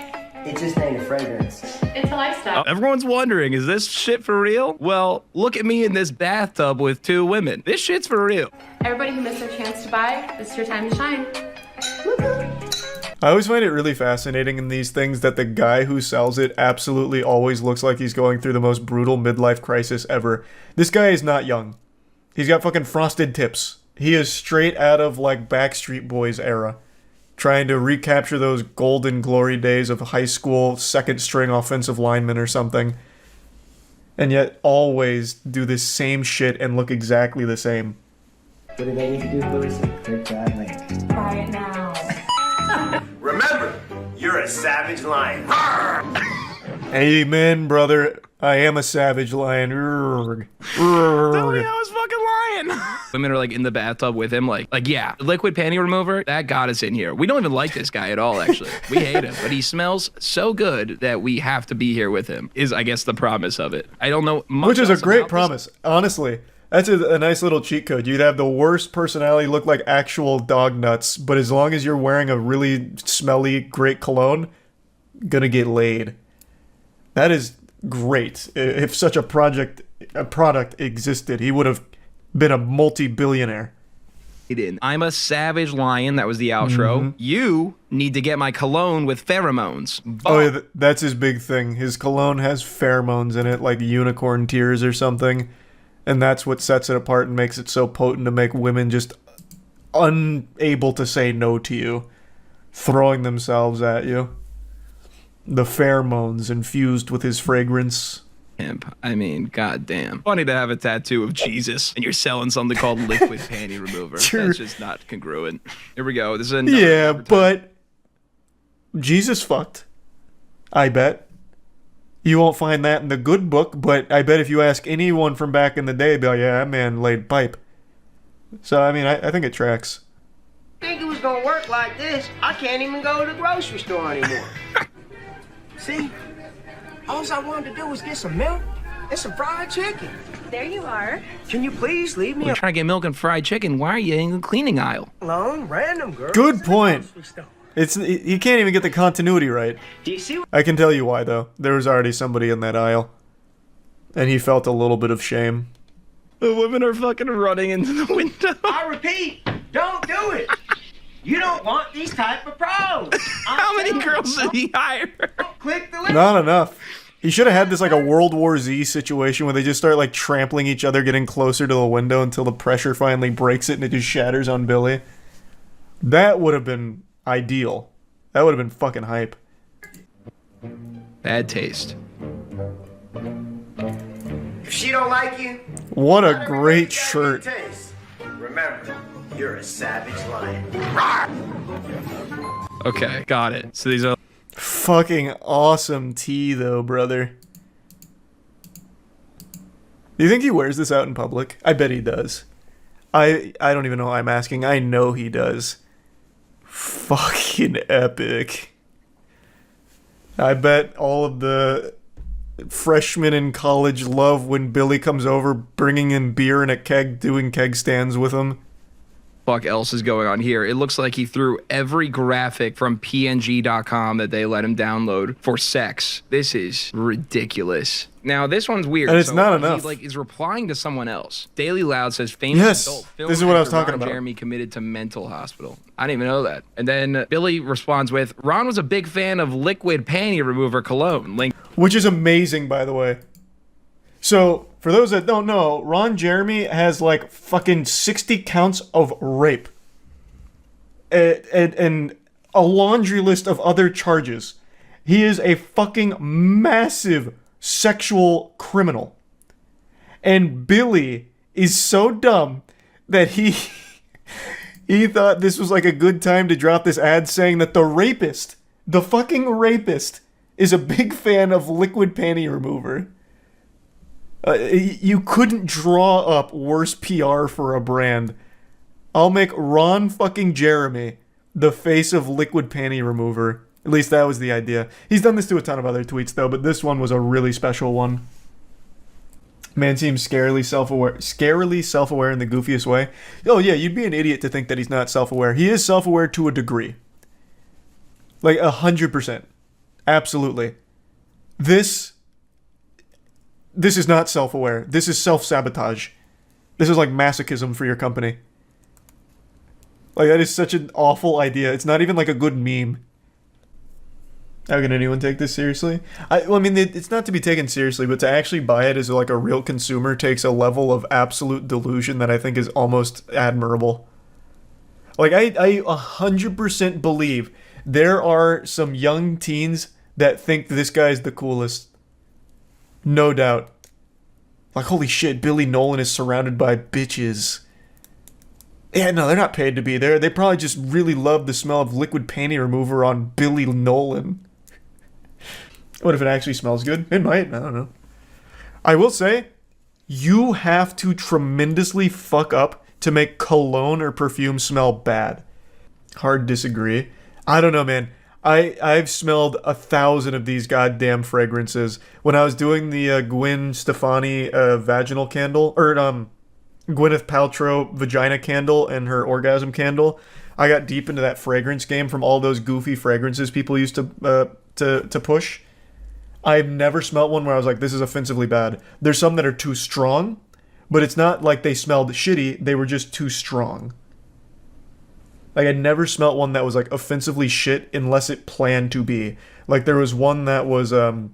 It just ain't a fragrance. It's a lifestyle. Everyone's wondering, is this shit for real? Well, look at me in this bathtub with 2 women. This shit's for real. Everybody who missed their chance to buy, this is your time to shine. I always find it really fascinating in these things that the guy who sells it absolutely always looks like he's going through the most brutal midlife crisis ever. This guy is not young. He's got fucking frosted tips. He is straight out of Backstreet Boys era. Trying to recapture those golden glory days of high school second string offensive lineman or something. And yet always do this same shit and look exactly the same. What do they need to do, Lewis? Click that link. Buy it now. Remember, you're a savage lion. Amen, brother. I am a savage lion. Urgh. Tell me I was fucking lying. Women are in the bathtub with him, yeah, Liquid Panty Remover, that got us in here. We don't even like this guy at all, actually. We hate him, but he smells so good that we have to be here with him, is, I guess, the promise of it. I don't know much. Which is a else great about promise, honestly. That's a nice little cheat code. You'd have the worst personality look like actual dog nuts, but as long as you're wearing a really smelly, great cologne, gonna get laid. That is great. If such a product existed, he would have been a multi-billionaire. in. I'm a savage lion. That was the outro. You need to get my cologne with pheromones. Oh, yeah, that's his big thing. His cologne has pheromones in it, like unicorn tears or something. And that's what sets it apart and makes it so potent to make women just unable to say no to you, throwing themselves at you. The pheromones infused with his fragrance. I mean, goddamn. Funny to have a tattoo of Jesus and you're selling something called liquid panty remover. That's just not congruent. Here we go. This is another Yeah, but Jesus fucked. I bet. You won't find that in the good book, but I bet if you ask anyone from back in the day, they'll be like, yeah, that man laid pipe. So, I mean, I think it tracks. Think it was gonna work like this? I can't even go to the grocery store anymore. See? All I wanted to do was get some milk and some fried chicken. There you are. Can you please leave me We're trying to get milk and fried chicken. Why are you in the cleaning aisle? alone, random girl? Good point. You can't even get the continuity right. Do you see? I can tell you why, though. There was already somebody in that aisle. And he felt a little bit of shame. The women are fucking running into the window. I repeat, don't do it. You don't want these type of pros. How many girls did he hire? Click the link. Not enough. He should have had this like a World War Z situation where they just start like trampling each other, getting closer to the window until the pressure finally breaks it and it just shatters on Billy. That would have been ideal. That would have been fucking hype. Bad taste. If she don't like you, What a great shirt. remember, you're a savage lion. Okay, got it. So these are Fucking awesome tee though, brother. Do you think he wears this out in public? I bet he does. I don't even know why I'm asking. I know he does. Fucking epic. I bet all of the freshmen in college love when Billy comes over bringing in beer and a keg, doing keg stands with him. fuck else is going on here. It looks like he threw every graphic from PNG.com that they let him download for sex. This is ridiculous. Now this one's weird. And it's not enough. He like is replying to someone else. Daily Loud says famous adult film this is what I was actor talking Ron about. Jeremy committed to mental hospital. I didn't even know that. And then Billy responds with, Ron was a big fan of liquid panty remover cologne. Link. Which is amazing, by the way. So, for those that don't know, Ron Jeremy has like fucking 60 counts of rape. And a laundry list of other charges. He is a fucking massive sexual criminal. And Billy is so dumb that he thought this was like a good time to drop this ad saying that the rapist, the fucking rapist, is a big fan of liquid panty remover. You couldn't draw up worse PR for a brand. I'll make Ron fucking Jeremy the face of liquid panty remover. At least that was the idea. He's done this to a ton of other tweets though, but this one was a really special one. Man seems scarily self-aware in the goofiest way. Oh yeah, you'd be an idiot to think that he's not self-aware. He is self-aware to a degree. Like 100%. Absolutely. This is not self-aware. This is self-sabotage. This is like masochism for your company. Like, that is such an awful idea. It's not even like a good meme. How can anyone take this seriously? I mean, it's not to be taken seriously, but to actually buy it as like a real consumer takes a level of absolute delusion that I think is almost admirable. Like, I 100% believe there are some young teens that think this guy's the coolest. No doubt. Like, holy shit, Billy Nolan is surrounded by bitches. Yeah, no, they're not paid to be there. They probably just really love the smell of liquid panty remover on Billy Nolan. What if it actually smells good? It might, I don't know. I will say, you have to tremendously fuck up to make cologne or perfume smell bad. Hard disagree. I don't know, man. I've smelled 1,000 of these goddamn fragrances. When I was doing the Gwen Stefani vaginal candle, or Gwyneth Paltrow vagina candle and her orgasm candle, I got deep into that fragrance game from all those goofy fragrances people used to push. I've never smelled one where I was like, this is offensively bad. There's some that are too strong, but it's not like they smelled shitty, they were just too strong. Like, I never smelt one that was, like, offensively shit unless it planned to be. Like, there was one that was, what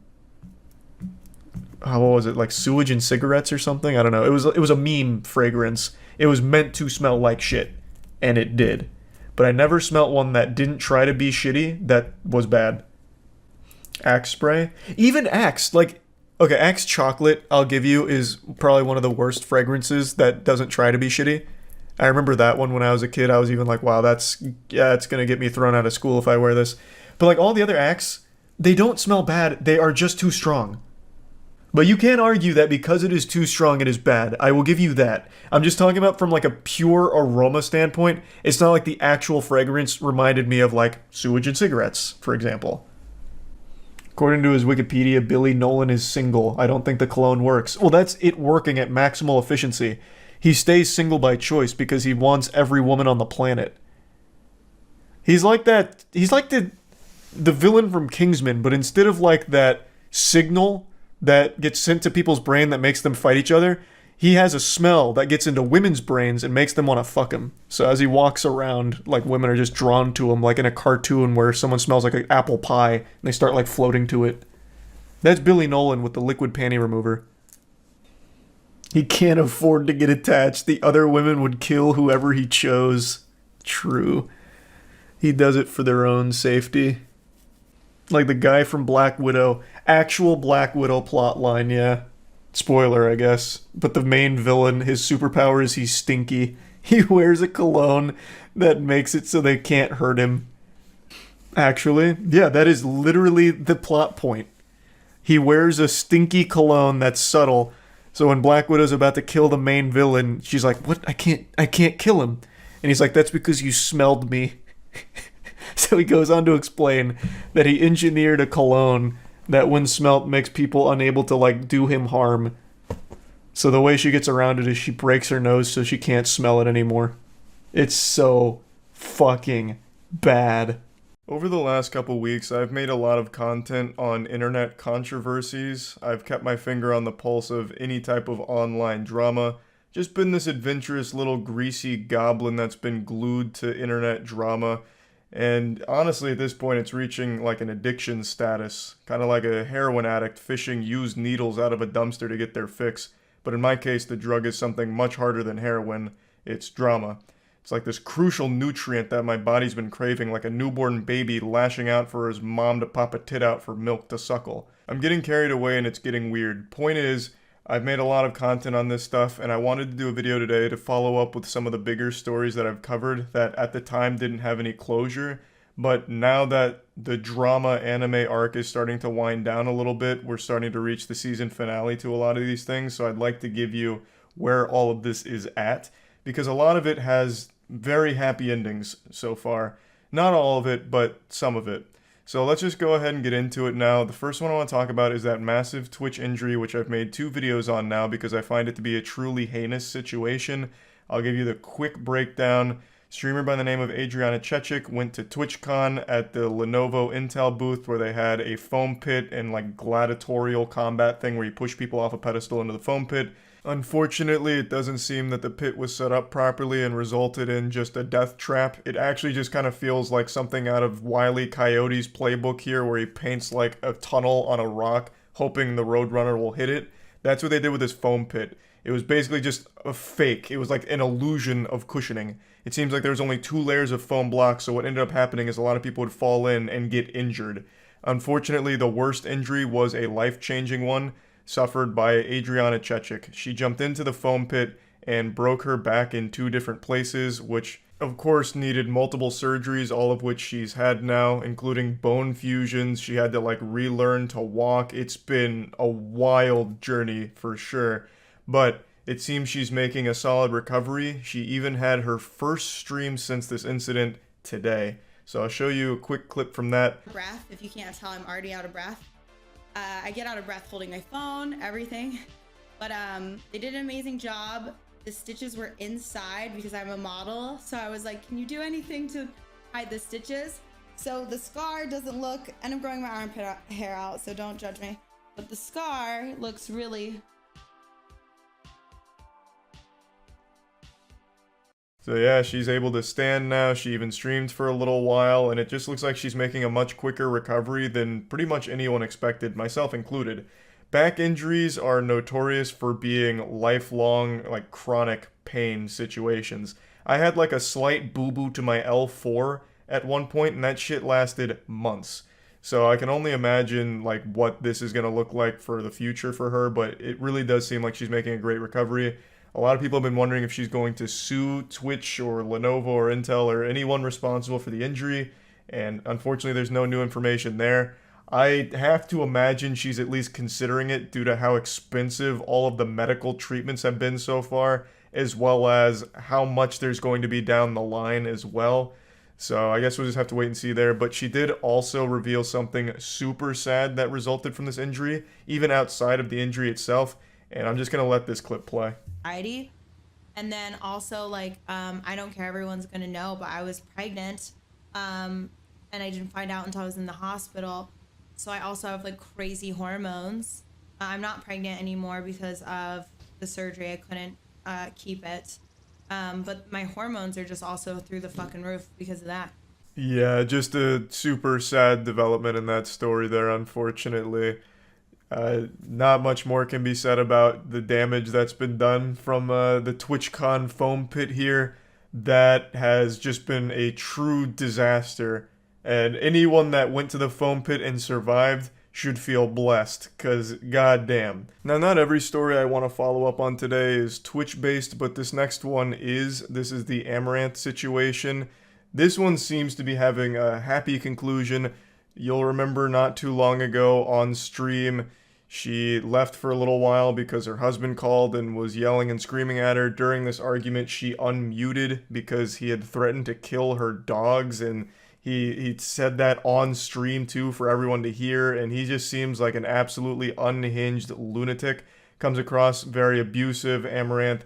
was it? Like, sewage and cigarettes or something? I don't know. It was a meme fragrance. It was meant to smell like shit. And it did. But I never smelt one that didn't try to be shitty that was bad. Axe spray? Even Axe, like, okay, Axe chocolate, I'll give you, is probably one of the worst fragrances that doesn't try to be shitty. I remember that one when I was a kid. I was even like, wow, it's gonna get me thrown out of school if I wear this. But like all the other Axe, they don't smell bad. They are just too strong. But you can't argue that because it is too strong, it is bad. I will give you that. I'm just talking about from like a pure aroma standpoint. It's not like the actual fragrance reminded me of like sewage and cigarettes, for example. According to his Wikipedia, Billy Nolan is single. I don't think the cologne works. Well, that's it working at maximal efficiency. He stays single by choice because he wants every woman on the planet. He's like that. He's like the villain from Kingsman, but instead of like that signal that gets sent to people's brain that makes them fight each other, he has a smell that gets into women's brains and makes them want to fuck him. So as he walks around, like women are just drawn to him, like in a cartoon where someone smells like an apple pie and they start like floating to it. That's Billy Nolan with the liquid panty remover. He can't afford to get attached. The other women would kill whoever he chose. True. He does it for their own safety. Like the guy from Black Widow. Actual Black Widow plotline, yeah. Spoiler, I guess. But the main villain, his superpower is he's stinky. He wears a cologne that makes it so they can't hurt him. Actually, yeah, that is literally the plot point. He wears a stinky cologne that's subtle. So when Black Widow's about to kill the main villain, she's like, "What? I can't kill him." And he's like, "That's because you smelled me." So he goes on to explain that he engineered a cologne that when smelt makes people unable to like do him harm. So the way she gets around it is she breaks her nose so she can't smell it anymore. It's so fucking bad. Over the last couple weeks, I've made a lot of content on internet controversies. I've kept my finger on the pulse of any type of online drama. Just been this adventurous little greasy goblin that's been glued to internet drama. And honestly, at this point, it's reaching like an addiction status. Kind of like a heroin addict fishing used needles out of a dumpster to get their fix. But in my case, the drug is something much harder than heroin. It's drama. It's like this crucial nutrient that my body's been craving, like a newborn baby lashing out for his mom to pop a tit out for milk to suckle. I'm getting carried away and it's getting weird. Point is, I've made a lot of content on this stuff, and I wanted to do a video today to follow up with some of the bigger stories that I've covered that at the time didn't have any closure. But now that the drama anime arc is starting to wind down a little bit, we're starting to reach the season finale to a lot of these things, so I'd like to give you where all of this is at, because a lot of it has very happy endings so far. Not all of it, but some of it. So let's just go ahead and get into it now. The first one I want to talk about is that massive Twitch injury, which I've made 2 videos on now because I find it to be a truly heinous situation. I'll give you the quick breakdown. Streamer by the name of Adriana Chechik went to TwitchCon at the Lenovo Intel booth where they had a foam pit and like gladiatorial combat thing where you push people off a pedestal into the foam pit. Unfortunately, it doesn't seem that the pit was set up properly and resulted in just a death trap. It actually just kind of feels like something out of Wile E. Coyote's playbook here where he paints like a tunnel on a rock hoping the Roadrunner will hit it. That's what they did with this foam pit. It was basically just a fake. It was like an illusion of cushioning. It seems like there was only 2 layers of foam blocks, so what ended up happening is a lot of people would fall in and get injured. Unfortunately, the worst injury was a life-changing one, suffered by Adriana Chechik. She jumped into the foam pit and broke her back in 2 different places, which of course needed multiple surgeries, all of which she's had now, including bone fusions. She had to like relearn to walk. It's been a wild journey for sure, but it seems she's making a solid recovery. She even had her first stream since this incident today. So I'll show you a quick clip from that. Breath, if you can't tell, I'm already out of breath. I get out of breath holding my phone, everything. But they did an amazing job. The stitches were inside because I'm a model. So I was like, can you do anything to hide the stitches? So the scar doesn't look, and I'm growing my armpit hair out, so don't judge me. But the scar looks really... So yeah, she's able to stand now. She even streamed for a little while, and it just looks like she's making a much quicker recovery than pretty much anyone expected, myself included. Back injuries are notorious for being lifelong, like chronic pain situations. I had like a slight boo-boo to my L4 at one point, and that shit lasted months. So I can only imagine like what this is going to look like for the future for her, but it really does seem like she's making a great recovery. A lot of people have been wondering if she's going to sue Twitch or Lenovo or Intel or anyone responsible for the injury, and unfortunately there's no new information there. I have to imagine she's at least considering it due to how expensive all of the medical treatments have been so far, as well as how much there's going to be down the line as well. So I guess we'll just have to wait and see there. But she did also reveal something super sad that resulted from this injury, even outside of the injury itself. And I'm just going to let this clip play. And then also, like, I don't care, everyone's going to know, but I was pregnant. And I didn't find out until I was in the hospital. So I also have, like, crazy hormones. I'm not pregnant anymore because of the surgery. I couldn't keep it. But my hormones are just also through the fucking roof because of that. Yeah, just a super sad development in that story there, unfortunately. Not much more can be said about the damage that's been done from the TwitchCon foam pit here. That has just been a true disaster. And anyone that went to the foam pit and survived should feel blessed, because goddamn. Now, not every story I want to follow up on today is Twitch-based, but this next one is. This is the Amaranth situation. This one seems to be having a happy conclusion. You'll remember not too long ago on stream, she left for a little while because her husband called and was yelling and screaming at her. During this argument, she unmuted because he had threatened to kill her dogs, and he said that on stream too for everyone to hear, and he just seems like an absolutely unhinged lunatic. Comes across very abusive. Amaranth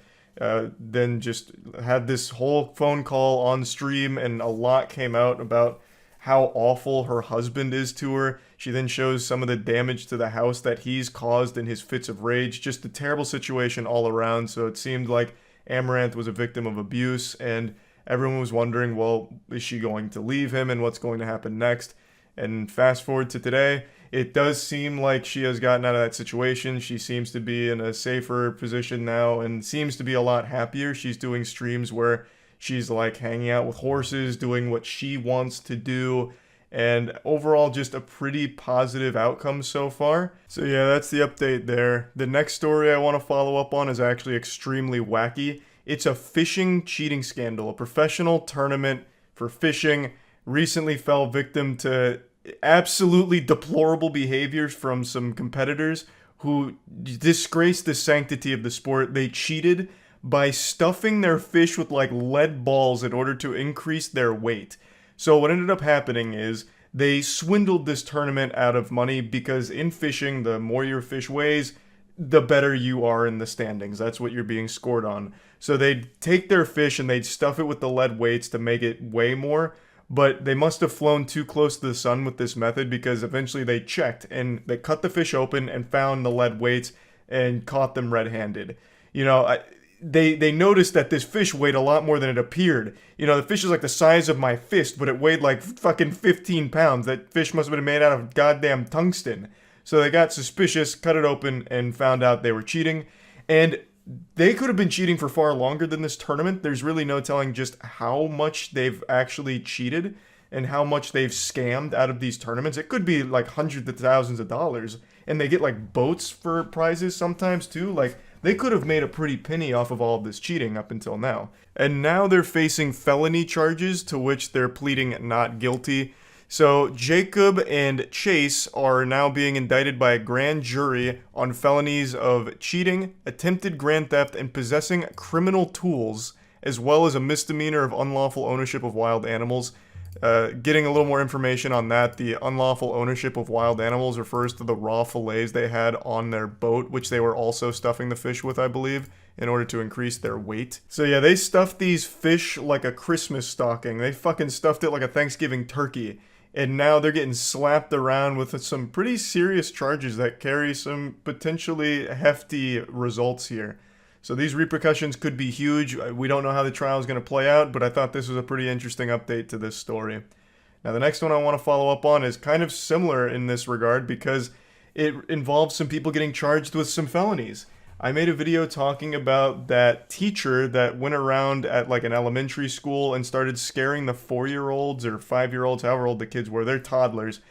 then just had this whole phone call on stream, and a lot came out about how awful her husband is to her. She then shows some of the damage to the house that he's caused in his fits of rage. Just a terrible situation all around. So it seemed like Amaranth was a victim of abuse, and everyone was wondering, well, is she going to leave him and what's going to happen next? And fast forward to today, it does seem like she has gotten out of that situation. She seems to be in a safer position now and seems to be a lot happier. She's doing streams where she's like hanging out with horses, doing what she wants to do, and overall just a pretty positive outcome so far. So yeah, that's the update there. The next story I want to follow up on is actually extremely wacky. It's a fishing cheating scandal. A professional tournament for fishing recently fell victim to absolutely deplorable behaviors from some competitors who disgraced the sanctity of the sport. They cheated by stuffing their fish with like lead balls in order to increase their weight. So what ended up happening is they swindled this tournament out of money, because in fishing, the more your fish weighs, the better you are in the standings. That's what you're being scored on. So they'd take their fish and they'd stuff it with the lead weights to make it weigh more, but they must have flown too close to the sun with this method, because eventually they checked and they cut the fish open and found the lead weights and caught them red-handed. You know, they noticed that this fish weighed a lot more than it appeared. You know, the fish is like the size of my fist, but it weighed like fucking 15 pounds. That fish must have been made out of goddamn tungsten. So they got suspicious, cut it open, and found out they were cheating. And they could have been cheating for far longer than this tournament. There's really no telling just how much they've actually cheated and how much they've scammed out of these tournaments. It could be like hundreds of thousands of dollars. And they get like boats for prizes sometimes too. Like, they could have made a pretty penny off of all of this cheating up until now. And now they're facing felony charges to which they're pleading not guilty. So Jacob and Chase are now being indicted by a grand jury on felonies of cheating, attempted grand theft, and possessing criminal tools, as well as a misdemeanor of unlawful ownership of wild animals. Getting a little more information on that, the unlawful ownership of wild animals refers to the raw fillets they had on their boat, which they were also stuffing the fish with, I believe, in order to increase their weight. So yeah, they stuffed these fish like a Christmas stocking. They fucking stuffed it like a Thanksgiving turkey. And now they're getting slapped around with some pretty serious charges that carry some potentially hefty results here. So these repercussions could be huge. We don't know how the trial is going to play out, but I thought this was a pretty interesting update to this story. Now, the next one I want to follow up on is kind of similar in this regard because it involves some people getting charged with some felonies. I made a video talking about that teacher that went around at like an elementary school and started scaring the 4-year-olds or 5-year-olds, however old the kids were, they're toddlers.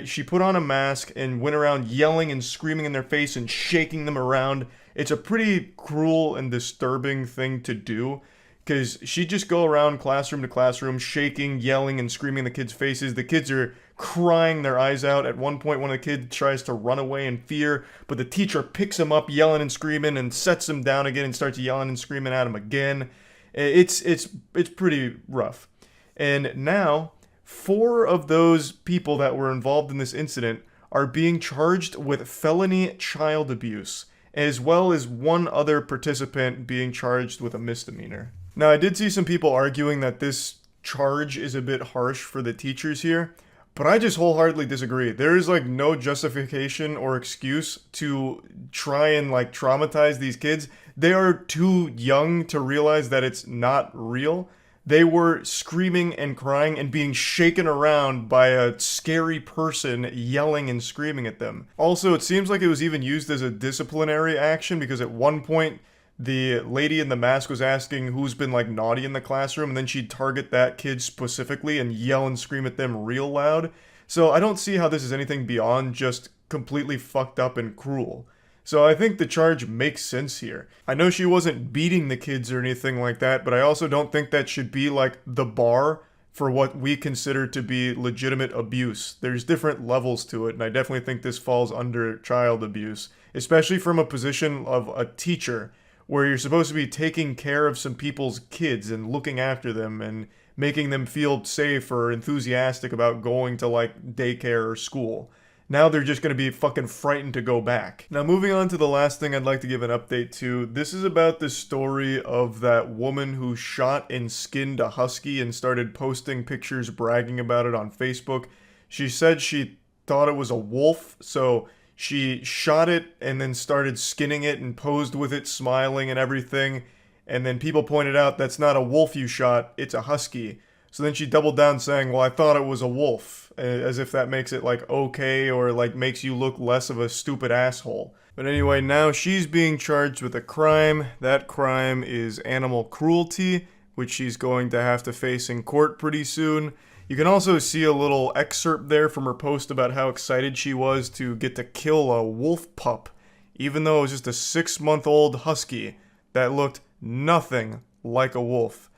She put on a mask and went around yelling and screaming in their face and shaking them around. It's a pretty cruel and disturbing thing to do because she'd just go around classroom to classroom shaking, yelling, and screaming in the kids' faces. The kids are crying their eyes out. At one point, one of the kids tries to run away in fear, but the teacher picks him up yelling and screaming and sets him down again and starts yelling and screaming at him again. It's pretty rough. And now, 4 of those people that were involved in this incident are being charged with felony child abuse, as well as 1 other participant being charged with a misdemeanor. Now, I did see some people arguing that this charge is a bit harsh for the teachers here, but I just wholeheartedly disagree. There is like no justification or excuse to try and like traumatize these kids. They are too young to realize that it's not real. They were screaming and crying and being shaken around by a scary person yelling and screaming at them. Also, it seems like it was even used as a disciplinary action because at one point, the lady in the mask was asking who's been like naughty in the classroom, and then she'd target that kid specifically and yell and scream at them real loud. So I don't see how this is anything beyond just completely fucked up and cruel. So I think the charge makes sense here. I know she wasn't beating the kids or anything like that, but I also don't think that should be like the bar for what we consider to be legitimate abuse. There's different levels to it, and I definitely think this falls under child abuse, especially from a position of a teacher, where you're supposed to be taking care of some people's kids and looking after them and making them feel safe or enthusiastic about going to like daycare or school. Now they're just going to be fucking frightened to go back. Now moving on to the last thing I'd like to give an update to. This is about the story of that woman who shot and skinned a husky and started posting pictures bragging about it on Facebook. She said she thought it was a wolf, so she shot it and then started skinning it and posed with it, smiling and everything. And then people pointed out, that's not a wolf you shot, it's a husky. So then she doubled down saying, well, I thought it was a wolf, as if that makes it like okay or like makes you look less of a stupid asshole. But anyway, now she's being charged with a crime. That crime is animal cruelty, which she's going to have to face in court pretty soon. You can also see a little excerpt there from her post about how excited she was to get to kill a wolf pup, even though it was just a 6-month-old husky that looked nothing like a wolf.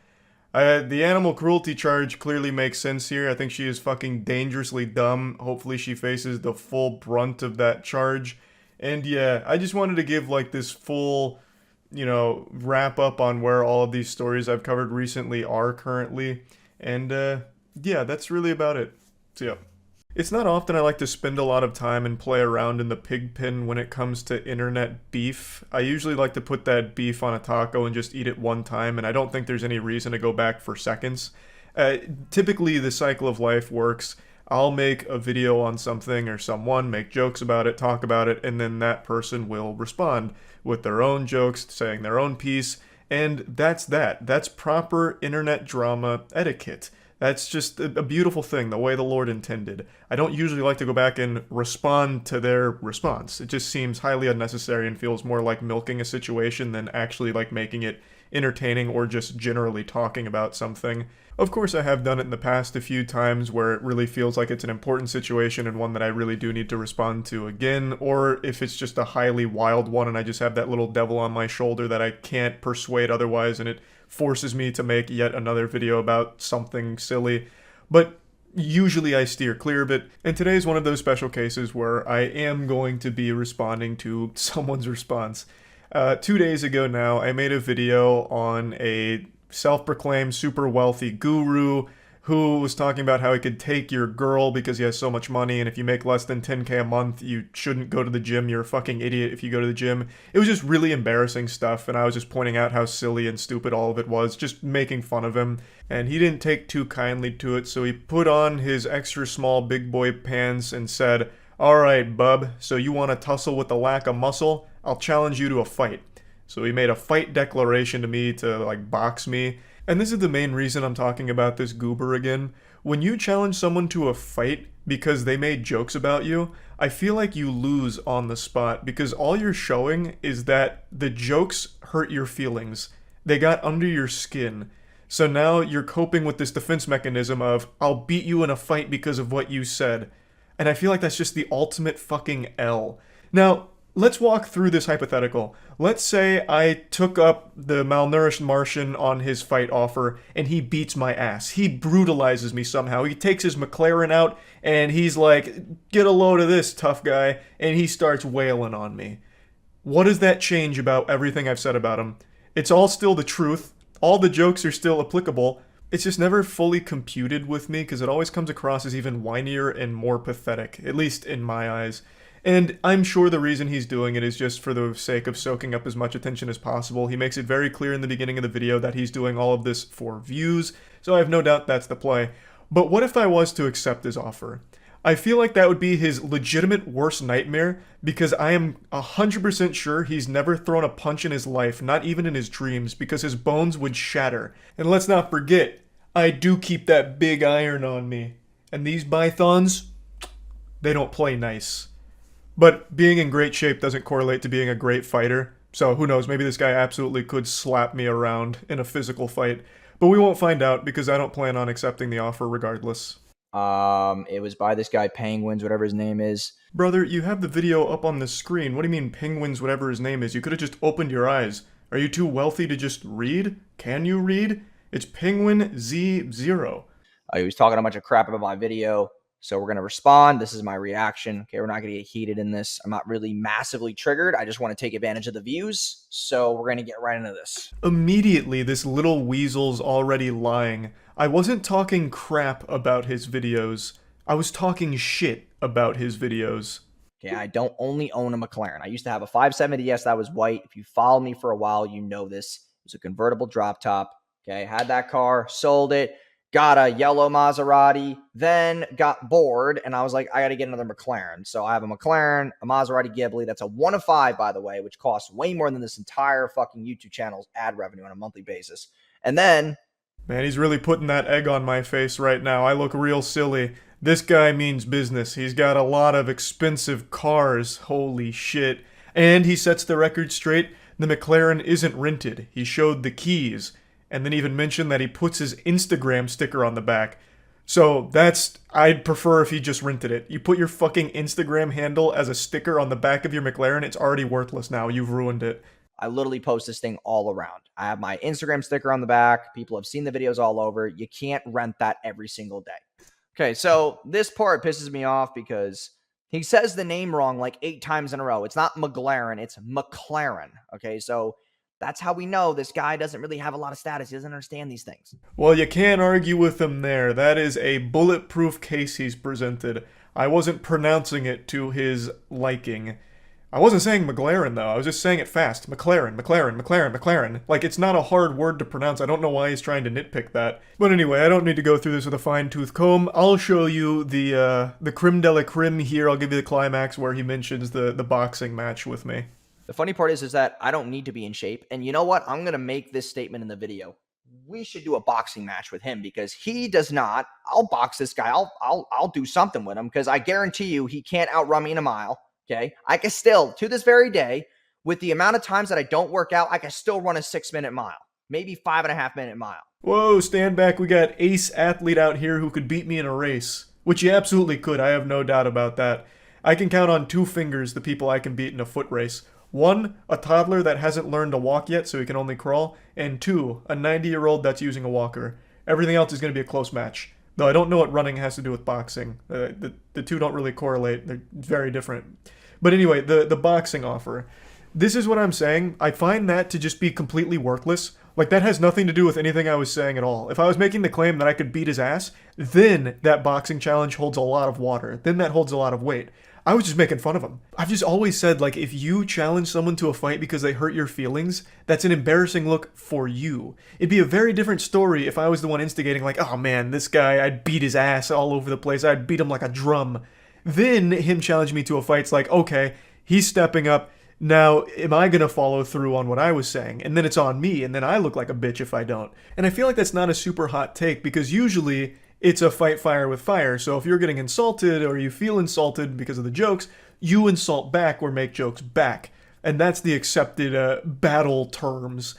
The animal cruelty charge clearly makes sense here. I think she is fucking dangerously dumb. Hopefully she faces the full brunt of that charge. And yeah, I just wanted to give like this full, wrap up on where all of these stories I've covered recently are currently. And yeah, that's really about it. So yeah. It's not often I like to spend a lot of time and play around in the pig pen when it comes to internet beef. I usually like to put that beef on a taco and just eat it one time, and I don't think there's any reason to go back for seconds. Typically, the cycle of life works. I'll make a video on something or someone, make jokes about it, talk about it, and then that person will respond with their own jokes, saying their own piece, and that's that. That's proper internet drama etiquette. That's just a beautiful thing, the way the Lord intended. I don't usually like to go back and respond to their response. It just seems highly unnecessary and feels more like milking a situation than actually like making it entertaining or just generally talking about something. Of course, I have done it in the past a few times where it really feels like it's an important situation and one that I really do need to respond to again, or if it's just a highly wild one and I just have that little devil on my shoulder that I can't persuade otherwise and it forces me to make yet another video about something silly. But usually I steer clear of it, and today is one of those special cases where I am going to be responding to someone's response. 2 days ago now, I made a video on a self-proclaimed super wealthy guru who was talking about how he could take your girl because he has so much money, and if you make less than 10k a month, you shouldn't go to the gym. You're a fucking idiot if you go to the gym. It was just really embarrassing stuff, and I was just pointing out how silly and stupid all of it was, just making fun of him. And he didn't take too kindly to it, so he put on his extra small big boy pants and said, "Alright, bub, so you want to tussle with the lack of muscle? I'll challenge you to a fight." So he made a fight declaration to me to, like, box me. And this is the main reason I'm talking about this goober again. When you challenge someone to a fight because they made jokes about you, I feel like you lose on the spot because all you're showing is that the jokes hurt your feelings. They got under your skin. So now you're coping with this defense mechanism of, I'll beat you in a fight because of what you said. And I feel like that's just the ultimate fucking L. Now, let's walk through this hypothetical. Let's say I took up the malnourished Martian on his fight offer and he beats my ass. He brutalizes me somehow. He takes his McLaren out and he's like, get a load of this, tough guy, and he starts wailing on me. What does that change about everything I've said about him? It's all still the truth. All the jokes are still applicable. It's just never fully computed with me because it always comes across as even whinier and more pathetic, at least in my eyes. And I'm sure the reason he's doing it is just for the sake of soaking up as much attention as possible. He makes it very clear in the beginning of the video that he's doing all of this for views, so I have no doubt that's the play. But what if I was to accept his offer? I feel like that would be his legitimate worst nightmare because I am 100% sure he's never thrown a punch in his life, not even in his dreams, because his bones would shatter. And let's not forget, I do keep that big iron on me. And these pythons, they don't play nice. But being in great shape doesn't correlate to being a great fighter. So who knows, maybe this guy absolutely could slap me around in a physical fight. But we won't find out because I don't plan on accepting the offer regardless. It was by this guy Penguinz, whatever his name is. Brother, you have the video up on the screen. What do you mean Penguinz, whatever his name is? You could have just opened your eyes. Are you too wealthy to just read? Can you read? It's Penguinz0. He was talking a bunch of crap about my video. So we're going to respond. This is my reaction. Okay, we're not going to get heated in this. I'm not really massively triggered. I just want to take advantage of the views. So we're going to get right into this. Immediately, this little weasel's already lying. I wasn't talking crap about his videos. I was talking shit about his videos. Okay, I don't only own a McLaren. I used to have a 570S that was white. If you followed me for a while, you know this. It was a convertible drop top. Okay, had that car, sold it. Got a yellow Maserati, then got bored, and I was like, I got to get another McLaren. So I have a McLaren, a Maserati Ghibli. That's a 1 of 5, by the way, which costs way more than this entire fucking YouTube channel's ad revenue on a monthly basis. And then... Man, he's really putting that egg on my face right now. I look real silly. This guy means business. He's got a lot of expensive cars. Holy shit. And he sets the record straight. The McLaren isn't rented. He showed the keys. And then even mentioned that he puts his Instagram sticker on the back. So I'd prefer if he just rented it. You put your fucking Instagram handle as a sticker on the back of your McLaren, it's already worthless now. You've ruined it. I literally post this thing all around. I have my Instagram sticker on the back. People have seen the videos all over. You can't rent that every single day. Okay, so this part pisses me off because he says the name wrong like 8 times in a row. It's not McLaren, it's McLaren. Okay, so... that's how we know this guy doesn't really have a lot of status. He doesn't understand these things. Well, you can't argue with him there. That is a bulletproof case he's presented. I wasn't pronouncing it to his liking. I wasn't saying McLaren, though. I was just saying it fast. McLaren, McLaren, McLaren, McLaren. Like, it's not a hard word to pronounce. I don't know why he's trying to nitpick that. But anyway, I don't need to go through this with a fine-tooth comb. I'll show you the creme de la creme here. I'll give you the climax where he mentions the boxing match with me. The funny part is that I don't need to be in shape. And you know what? I'm going to make this statement in the video. We should do a boxing match with him because he does not. I'll box this guy. I'll do something with him because I guarantee you he can't outrun me in a mile. Okay. I can still, to this very day, with the amount of times that I don't work out, I can still run a 6-minute mile, maybe 5.5-minute mile. Whoa, stand back. We got ace athlete out here who could beat me in a race, which he absolutely could. I have no doubt about that. I can count on 2 fingers the people I can beat in a foot race. 1, a toddler that hasn't learned to walk yet, so he can only crawl. And 2, a 90-year-old that's using a walker. Everything else is going to be a close match. Though I don't know what running has to do with boxing. The two don't really correlate. They're very different. But anyway, the boxing offer. This is what I'm saying. I find that to just be completely worthless. Like, that has nothing to do with anything I was saying at all. If I was making the claim that I could beat his ass, then that boxing challenge holds a lot of water. Then that holds a lot of weight. I was just making fun of him. I've just always said, like, if you challenge someone to a fight because they hurt your feelings, that's an embarrassing look for you. It'd be a very different story if I was the one instigating, like, oh man, this guy, I'd beat his ass all over the place. I'd beat him like a drum. Then him challenge me to a fight's like, okay, he's stepping up. Now, am I going to follow through on what I was saying? And then it's on me, and then I look like a bitch if I don't. And I feel like that's not a super hot take, because usually it's a fight fire with fire. So if you're getting insulted or you feel insulted because of the jokes, you insult back or make jokes back. And that's the accepted battle terms.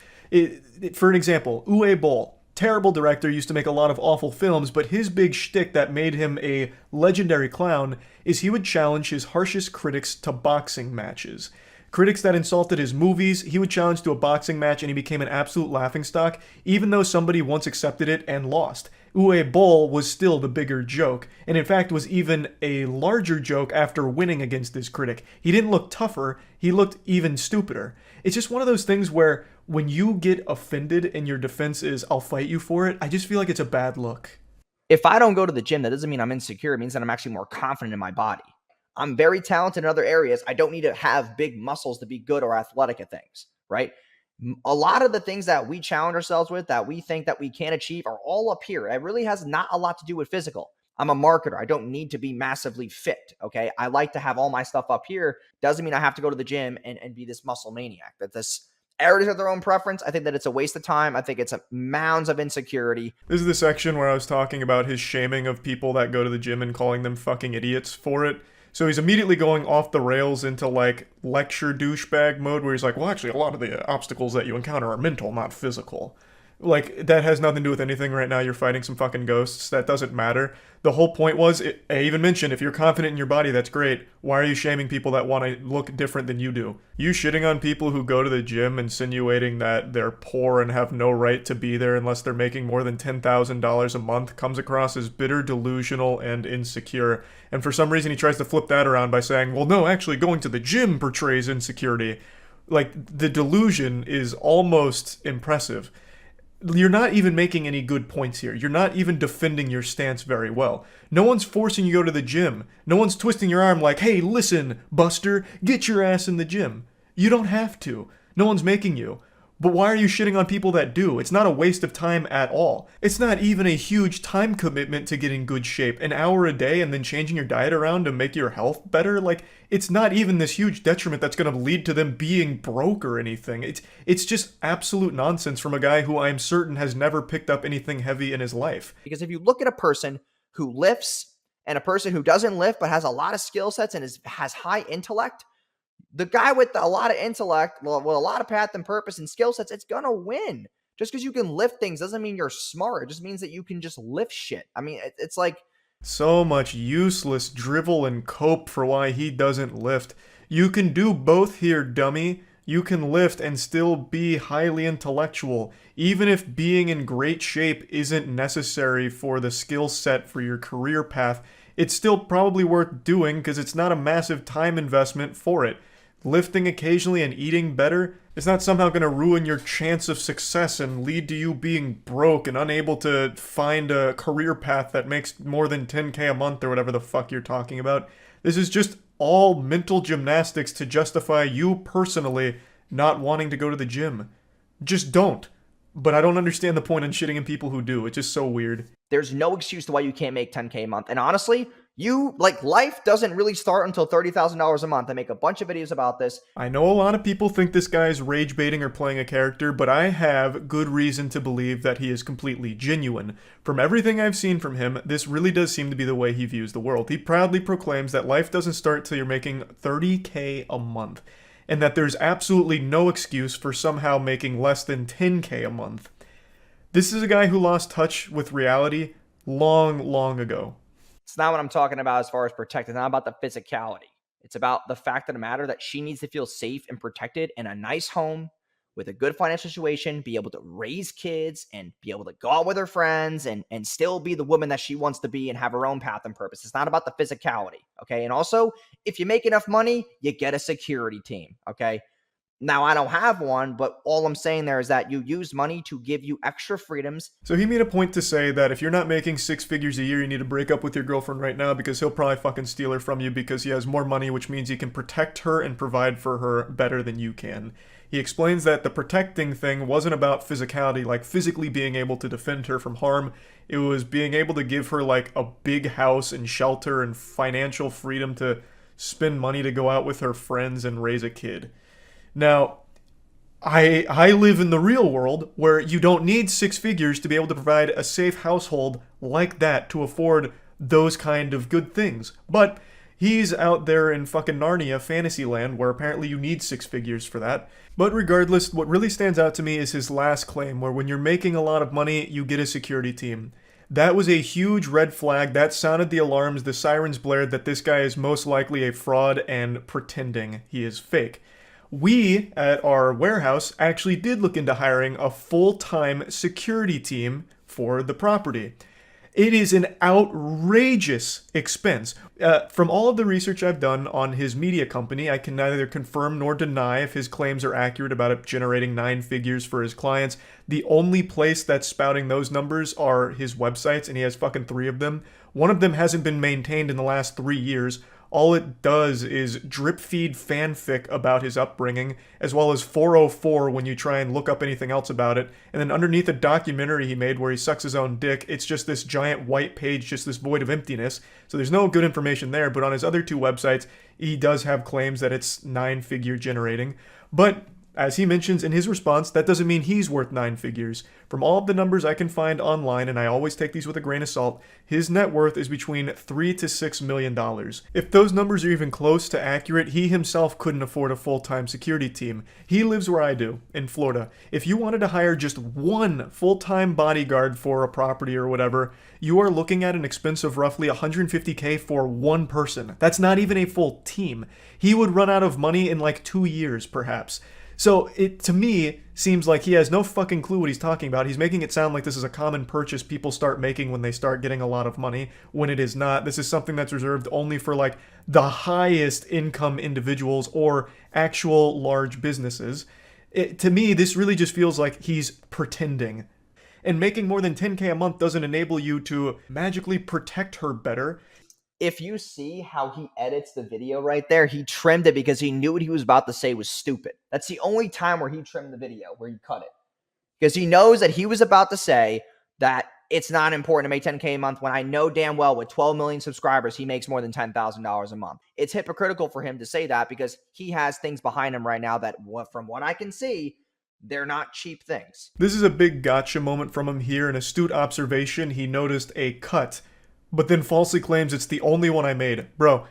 For an example, Uwe Boll, terrible director, used to make a lot of awful films, but his big shtick that made him a legendary clown is he would challenge his harshest critics to boxing matches. Critics that insulted his movies, he would challenge to a boxing match, and he became an absolute laughingstock, even though somebody once accepted it and lost. Uwe Boll was still the bigger joke, and in fact was even a larger joke after winning against this critic. He didn't look tougher, he looked even stupider. It's just one of those things where when you get offended and your defense is, I'll fight you for it, I just feel like it's a bad look. If I don't go to the gym, that doesn't mean I'm insecure. It means that I'm actually more confident in my body. I'm very talented in other areas. I don't need to have big muscles to be good or athletic at things, right? A lot of the things that we challenge ourselves with that we think that we can't achieve are all up here. It really has not a lot to do with physical. I'm a marketer. I don't need to be massively fit, okay? I like to have all my stuff up here. Doesn't mean I have to go to the gym and be this muscle maniac. That this everybody has their own preference. I think that it's a waste of time. I think it's mounds of insecurity. This is the section where I was talking about his shaming of people that go to the gym and calling them fucking idiots for it. So he's immediately going off the rails into like lecture douchebag mode where he's like, well, actually, a lot of the obstacles that you encounter are mental, not physical. Like, that has nothing to do with anything right now. You're fighting some fucking ghosts. That doesn't matter. The whole point was, I even mentioned, if you're confident in your body, that's great. Why are you shaming people that want to look different than you do? You shitting on people who go to the gym, insinuating that they're poor and have no right to be there unless they're making more than $10,000 a month, comes across as bitter, delusional, and insecure. And for some reason, he tries to flip that around by saying, well, no, actually, going to the gym portrays insecurity. Like, the delusion is almost impressive. You're not even making any good points here. You're not even defending your stance very well. No one's forcing you to go to the gym. No one's twisting your arm like, hey, listen, Buster, get your ass in the gym. You don't have to. No one's making you. But why are you shitting on people that do? It's not a waste of time at all. It's not even a huge time commitment to get in good shape. An hour a day and then changing your diet around to make your health better? Like, it's not even this huge detriment that's going to lead to them being broke or anything. It's just absolute nonsense from a guy who I'm certain has never picked up anything heavy in his life. Because if you look at a person who lifts and a person who doesn't lift but has a lot of skill sets and has high intellect, the guy with a lot of intellect, with a lot of path and purpose and skill sets, it's going to win. Just because you can lift things doesn't mean you're smart. It just means that you can just lift shit. I mean, it's like... So much useless drivel and cope for why he doesn't lift. You can do both here, dummy. You can lift and still be highly intellectual, even if being in great shape isn't necessary for the skill set for your career path. It's still probably worth doing because it's not a massive time investment for it. Lifting occasionally and eating better is not somehow going to ruin your chance of success and lead to you being broke and unable to find a career path that makes more than 10K a month or whatever the fuck you're talking about. This is just all mental gymnastics to justify you personally not wanting to go to the gym. Just don't. But I don't understand the point in shitting in people who do. It's just so weird. There's no excuse to why you can't make 10K a month. And honestly, life doesn't really start until $30,000 a month. I make a bunch of videos about this. I know a lot of people think this guy is rage baiting or playing a character, but I have good reason to believe that he is completely genuine. From everything I've seen from him, this really does seem to be the way he views the world. He proudly proclaims that life doesn't start till you're making 30K a month, and that there's absolutely no excuse for somehow making less than 10K a month. This is a guy who lost touch with reality long, long ago. It's not what I'm talking about as far as protect. It's not about the physicality. It's about the fact of the matter that she needs to feel safe and protected in a nice home with a good financial situation, be able to raise kids and be able to go out with her friends and still be the woman that she wants to be and have her own path and purpose. It's not about the physicality, okay? And also, if you make enough money, you get a security team, okay? Now, I don't have one, but all I'm saying there is that you use money to give you extra freedoms. So he made a point to say that if you're not making 6 figures a year, you need to break up with your girlfriend right now because he'll probably fucking steal her from you because he has more money, which means he can protect her and provide for her better than you can. He explains that the protecting thing wasn't about physicality, like physically being able to defend her from harm. It was being able to give her like a big house and shelter and financial freedom to spend money to go out with her friends and raise a kid. Now, I live in the real world where you don't need six figures to be able to provide a safe household like that to afford those kind of good things. But he's out there in fucking Narnia, Fantasyland, where apparently you need six figures for that. But regardless, what really stands out to me is his last claim, where when you're making a lot of money, you get a security team. That was a huge red flag. That sounded the alarms, the sirens blared that this guy is most likely a fraud and pretending he is fake. We, at our warehouse, actually did look into hiring a full-time security team for the property. It is an outrageous expense. From all of the research I've done on his media company, I can neither confirm nor deny if his claims are accurate about it generating 9 figures for his clients. The only place that's spouting those numbers are his websites, and he has fucking 3 of them. One of them hasn't been maintained in the last 3 years. All it does is drip feed fanfic about his upbringing, as well as 404 when you try and look up anything else about it. And then underneath a documentary he made where he sucks his own dick, it's just this giant white page, just this void of emptiness. So there's no good information there, but on his other 2 websites, he does have claims that it's 9-figure generating. But as he mentions in his response, that doesn't mean he's worth 9 figures. From all of the numbers I can find online, and I always take these with a grain of salt, his net worth is between $3 to $6 million. If those numbers are even close to accurate, he himself couldn't afford a full-time security team. He lives where I do, in Florida. If you wanted to hire just one full-time bodyguard for a property or whatever, you are looking at an expense of roughly $150K for one person. That's not even a full team. He would run out of money in like 2 years, perhaps. So it, to me, seems like he has no fucking clue what he's talking about. He's making it sound like this is a common purchase people start making when they start getting a lot of money, when it is not. This is something that's reserved only for like the highest income individuals or actual large businesses. To me, this really just feels like he's pretending. And making more than 10K a month doesn't enable you to magically protect her better. If you see how he edits the video right there, he trimmed it because he knew what he was about to say was stupid. That's the only time where he trimmed the video, where he cut it. Because he knows that he was about to say that it's not important to make 10K a month when I know damn well with 12 million subscribers, he makes more than $10,000 a month. It's hypocritical for him to say that because he has things behind him right now that, from what I can see, they're not cheap things. This is a big gotcha moment from him here. An astute observation, he noticed a cut, but then falsely claims it's the only one I made. Bro,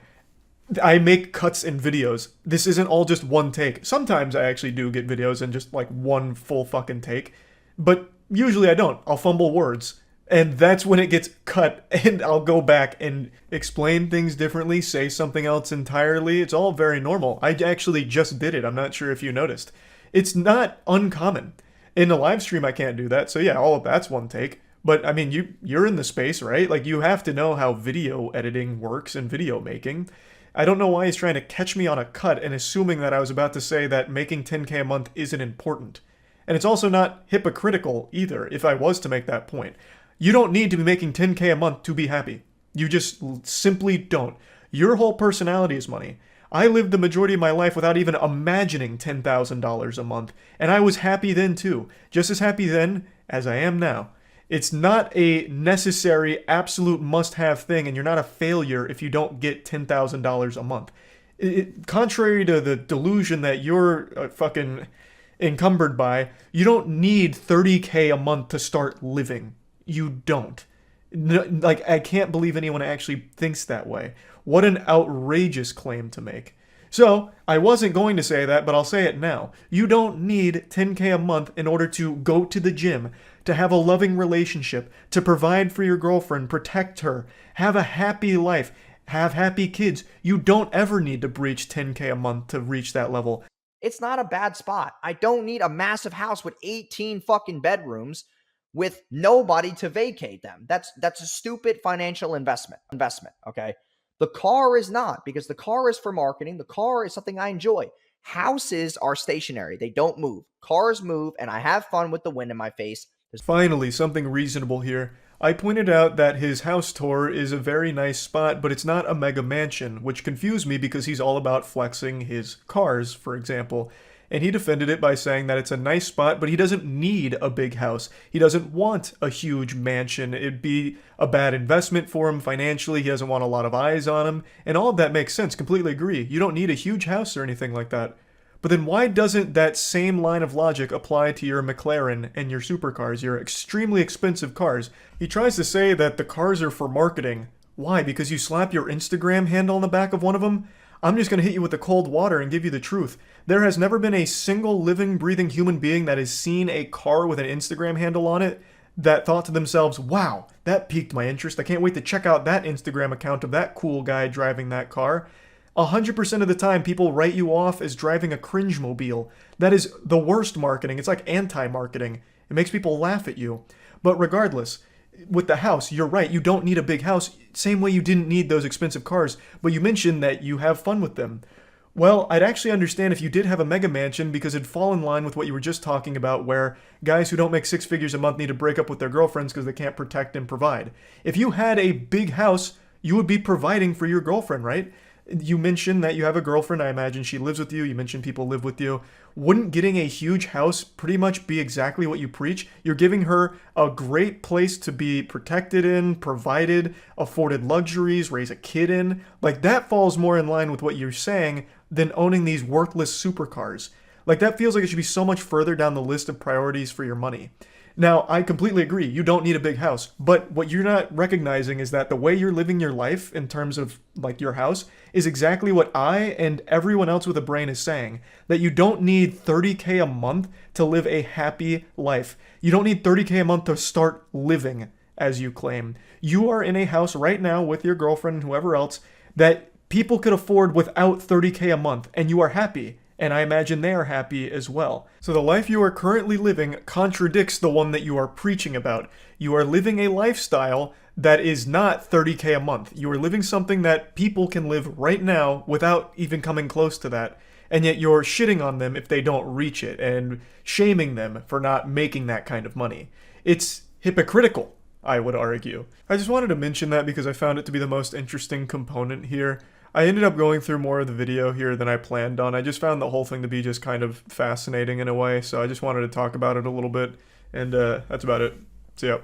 I make cuts in videos. This isn't all just one take. Sometimes I actually do get videos in just like one full fucking take, but usually I don't. I'll fumble words, and that's when it gets cut, and I'll go back and explain things differently, say something else entirely. It's all very normal. I actually just did it. I'm not sure if you noticed. It's not uncommon. In a live stream, I can't do that, so yeah, all of that's one take. But, I mean, you're in the space, right? Like, you have to know how video editing works and video making. I don't know why he's trying to catch me on a cut and assuming that I was about to say that making 10K a month isn't important. And it's also not hypocritical either, if I was to make that point. You don't need to be making 10K a month to be happy. You just simply don't. Your whole personality is money. I lived the majority of my life without even imagining $10,000 a month, and I was happy then too. Just as happy then as I am now. It's not a necessary, absolute must-have thing, and you're not a failure if you don't get $10,000 a month. Contrary to the delusion that you're fucking encumbered by, you don't need $30K a month to start living. You don't. Like, I can't believe anyone actually thinks that way. What an outrageous claim to make. So, I wasn't going to say that, but I'll say it now. You don't need 10K a month in order to go to the gym, to have a loving relationship, to provide for your girlfriend, protect her, have a happy life, have happy kids. You don't ever need to breach 10K a month to reach that level. It's not a bad spot. I don't need a massive house with 18 fucking bedrooms with nobody to vacate them. That's a stupid financial investment, okay? The car is not, because the car is for marketing. The car is something I enjoy. Houses are stationary. They don't move. Cars move, and I have fun with the wind in my face. Finally, something reasonable here. I pointed out that his house tour is a very nice spot, but it's not a mega mansion, which confused me because he's all about flexing his cars, for example. And he defended it by saying that it's a nice spot, but he doesn't need a big house. He doesn't want a huge mansion. It'd be a bad investment for him financially. He doesn't want a lot of eyes on him. And all of that makes sense. Completely agree. You don't need a huge house or anything like that. But then why doesn't that same line of logic apply to your McLaren and your supercars, your extremely expensive cars? He tries to say that the cars are for marketing. Why? Because you slap your Instagram handle on the back of one of them? I'm just going to hit you with the cold water and give you the truth. There has never been a single living, breathing human being that has seen a car with an Instagram handle on it that thought to themselves, wow, that piqued my interest. I can't wait to check out that Instagram account of that cool guy driving that car. 100% of the time, people write you off as driving a cringe mobile. That is the worst marketing. It's like anti-marketing. It makes people laugh at you. But regardless, with the house, you're right. You don't need a big house. Same way you didn't need those expensive cars. But you mentioned that you have fun with them. Well, I'd actually understand if you did have a mega mansion because it'd fall in line with what you were just talking about, where guys who don't make 6 figures a month need to break up with their girlfriends because they can't protect and provide. If you had a big house, you would be providing for your girlfriend, right? You mentioned that you have a girlfriend. I imagine she lives with you. You mentioned people live with you. Wouldn't getting a huge house pretty much be exactly what you preach? You're giving her a great place to be protected in, provided, afforded luxuries, raise a kid in. Like, that falls more in line with what you're saying than owning these worthless supercars. Like, that feels like it should be so much further down the list of priorities for your money. Now, I completely agree. You don't need a big house. But what you're not recognizing is that the way you're living your life in terms of, like, your house is exactly what I and everyone else with a brain is saying. That you don't need $30K a month to live a happy life. You don't need $30K a month to start living, as you claim. You are in a house right now with your girlfriend and whoever else that people could afford without $30K a month, and you are happy. And I imagine they are happy as well. So the life you are currently living contradicts the one that you are preaching about. You are living a lifestyle that is not $30K a month. You are living something that people can live right now without even coming close to that. And yet you're shitting on them if they don't reach it and shaming them for not making that kind of money. It's hypocritical, I would argue. I just wanted to mention that because I found it to be the most interesting component here. I ended up going through more of the video here than I planned on. I just found the whole thing to be just kind of fascinating in a way, so I just wanted to talk about it a little bit, and that's about it. See ya.